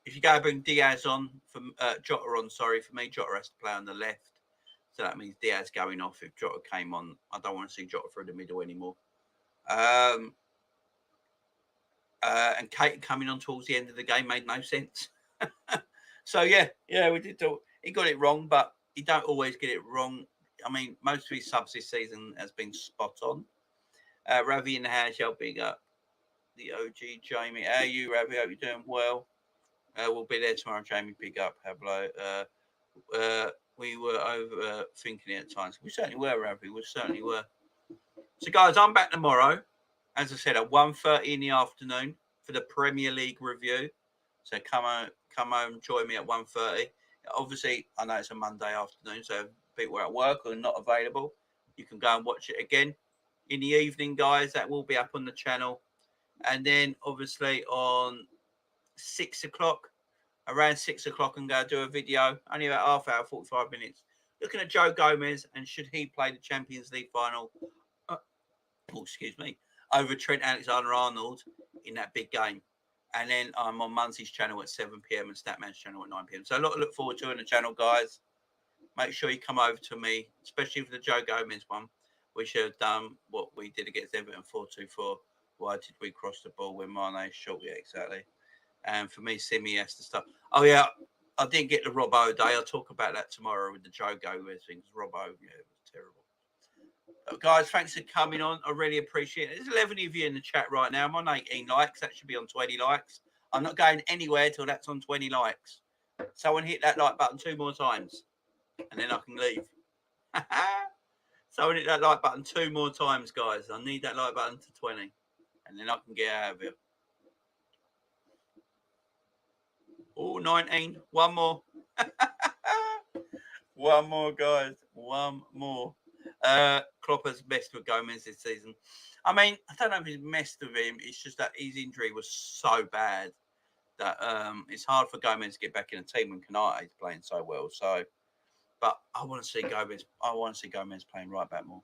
[SPEAKER 1] If you go bring Diaz on, Jota on, for me, Jota has to play on the left. So that means Diaz going off if Jota came on. I don't want to see Jota through the middle anymore. And Kate coming on towards the end of the game made no sense. So, yeah, we did talk. He got it wrong, but he don't always get it wrong. I mean, most of his subs this season has been spot on. Ravi in the house, y'all big up. The OG Jamie. How are you, Ravi? Hope you're doing well. We'll be there tomorrow, Jamie. Big up, Pablo. We were overthinking it at times. We certainly were, Ravi. We certainly were. So, guys, I'm back tomorrow, as I said, at 1:30 in the afternoon for the Premier League review. So come home, join me at 1:30. Obviously, I know it's a Monday afternoon, so people are at work or not available, you can go and watch it again in the evening, guys. That will be up on the channel. And then, obviously, on 6 o'clock, around 6 o'clock, I'm going to do a video, only about half hour, 45 minutes, looking at Joe Gomez and should he play the Champions League final, over Trent Alexander-Arnold in that big game. And then I'm on Munsey's channel at 7 p.m. and Statman's channel at 9 p.m. So a lot to look forward to on the channel, guys. Make sure you come over to me, especially for the Joe Gomez one. We should have done what we did against Everton 4-2-4. Why did we cross the ball when Mane is short? Yeah, exactly. And for me, Simi has to start. Oh, yeah. I didn't get the Robbo day. I'll talk about that tomorrow with the Joe Gomez things. Robbo, yeah, it was terrible. But guys, thanks for coming on. I really appreciate it. There's 11 of you in the chat right now. I'm on 18 likes. That should be on 20 likes. I'm not going anywhere till that's on 20 likes. Someone hit that like button 2 more times, and then I can leave. Someone hit that like button 2 more times, guys. I need that like button to 20, and then I can get out of here. Oh, 19. One more. One more, guys. One more. Klopp has messed with Gomez this season. I mean, I don't know if he's messed with him. It's just that his injury was so bad that it's hard for Gomez to get back in a team when Kanate is playing so well. So, but I want to see Gomez. I want to see Gomez playing right back more.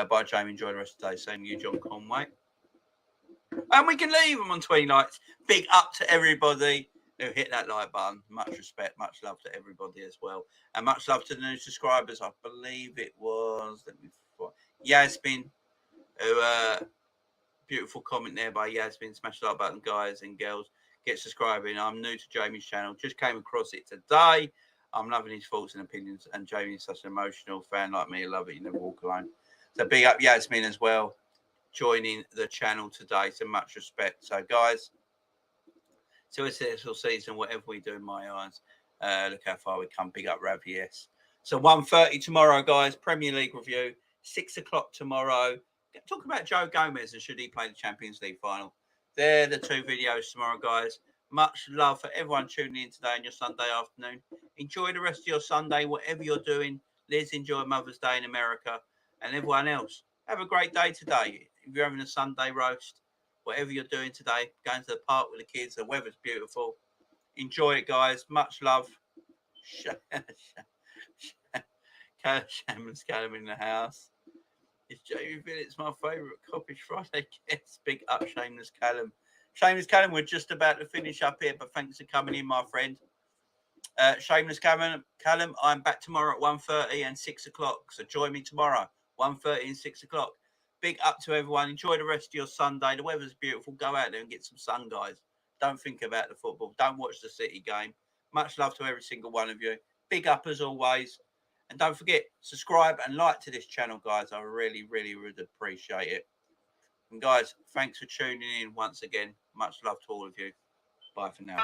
[SPEAKER 1] Bye, Jamie. Enjoy the rest of the day. Same to you, John Conway. And we can leave them on 20 likes. Big up to everybody who hit that like button. Much respect, much love to everybody as well. And much love to the new subscribers. I believe it was Yasmin, who beautiful comment there by Yasmin. Smash the like button, guys and girls. Get subscribing. I'm new to Jamie's channel. Just came across it today. I'm loving his thoughts and opinions. And Jamie's such an emotional fan like me. I love it. You never walk alone. So big up Yasmin as well, joining the channel today. So much respect. So guys, successful season, whatever we do in my eyes. Look how far we come. Big up Rav, yes. So 1:30 tomorrow, guys. Premier League review. 6 o'clock tomorrow. Talk about Joe Gomez and should he play the Champions League final. They're the 2 videos tomorrow, guys. Much love for everyone tuning in today on your Sunday afternoon. Enjoy the rest of your Sunday, whatever you're doing. Liz, enjoy Mother's Day in America. And everyone else, have a great day today. If you're having a Sunday roast, whatever you're doing today, going to the park with the kids, the weather's beautiful. Enjoy it, guys. Much love. Shaman's Callum in the house. It's Jamie Phillips, my favourite Coppish Friday guest. Big up, Shameless Callum. Shameless Callum, we're just about to finish up here, but thanks for coming in, my friend. Shameless Callum, I'm back tomorrow at 1:30 and 6 o'clock. So join me tomorrow, 1:30 and 6 o'clock. Big up to everyone. Enjoy the rest of your Sunday. The weather's beautiful. Go out there and get some sun, guys. Don't think about the football. Don't watch the City game. Much love to every single one of you. Big up as always. And don't forget, subscribe and like to this channel, guys. I really, really would appreciate it. And guys, thanks for tuning in once again. Much love to all of you. Bye for now.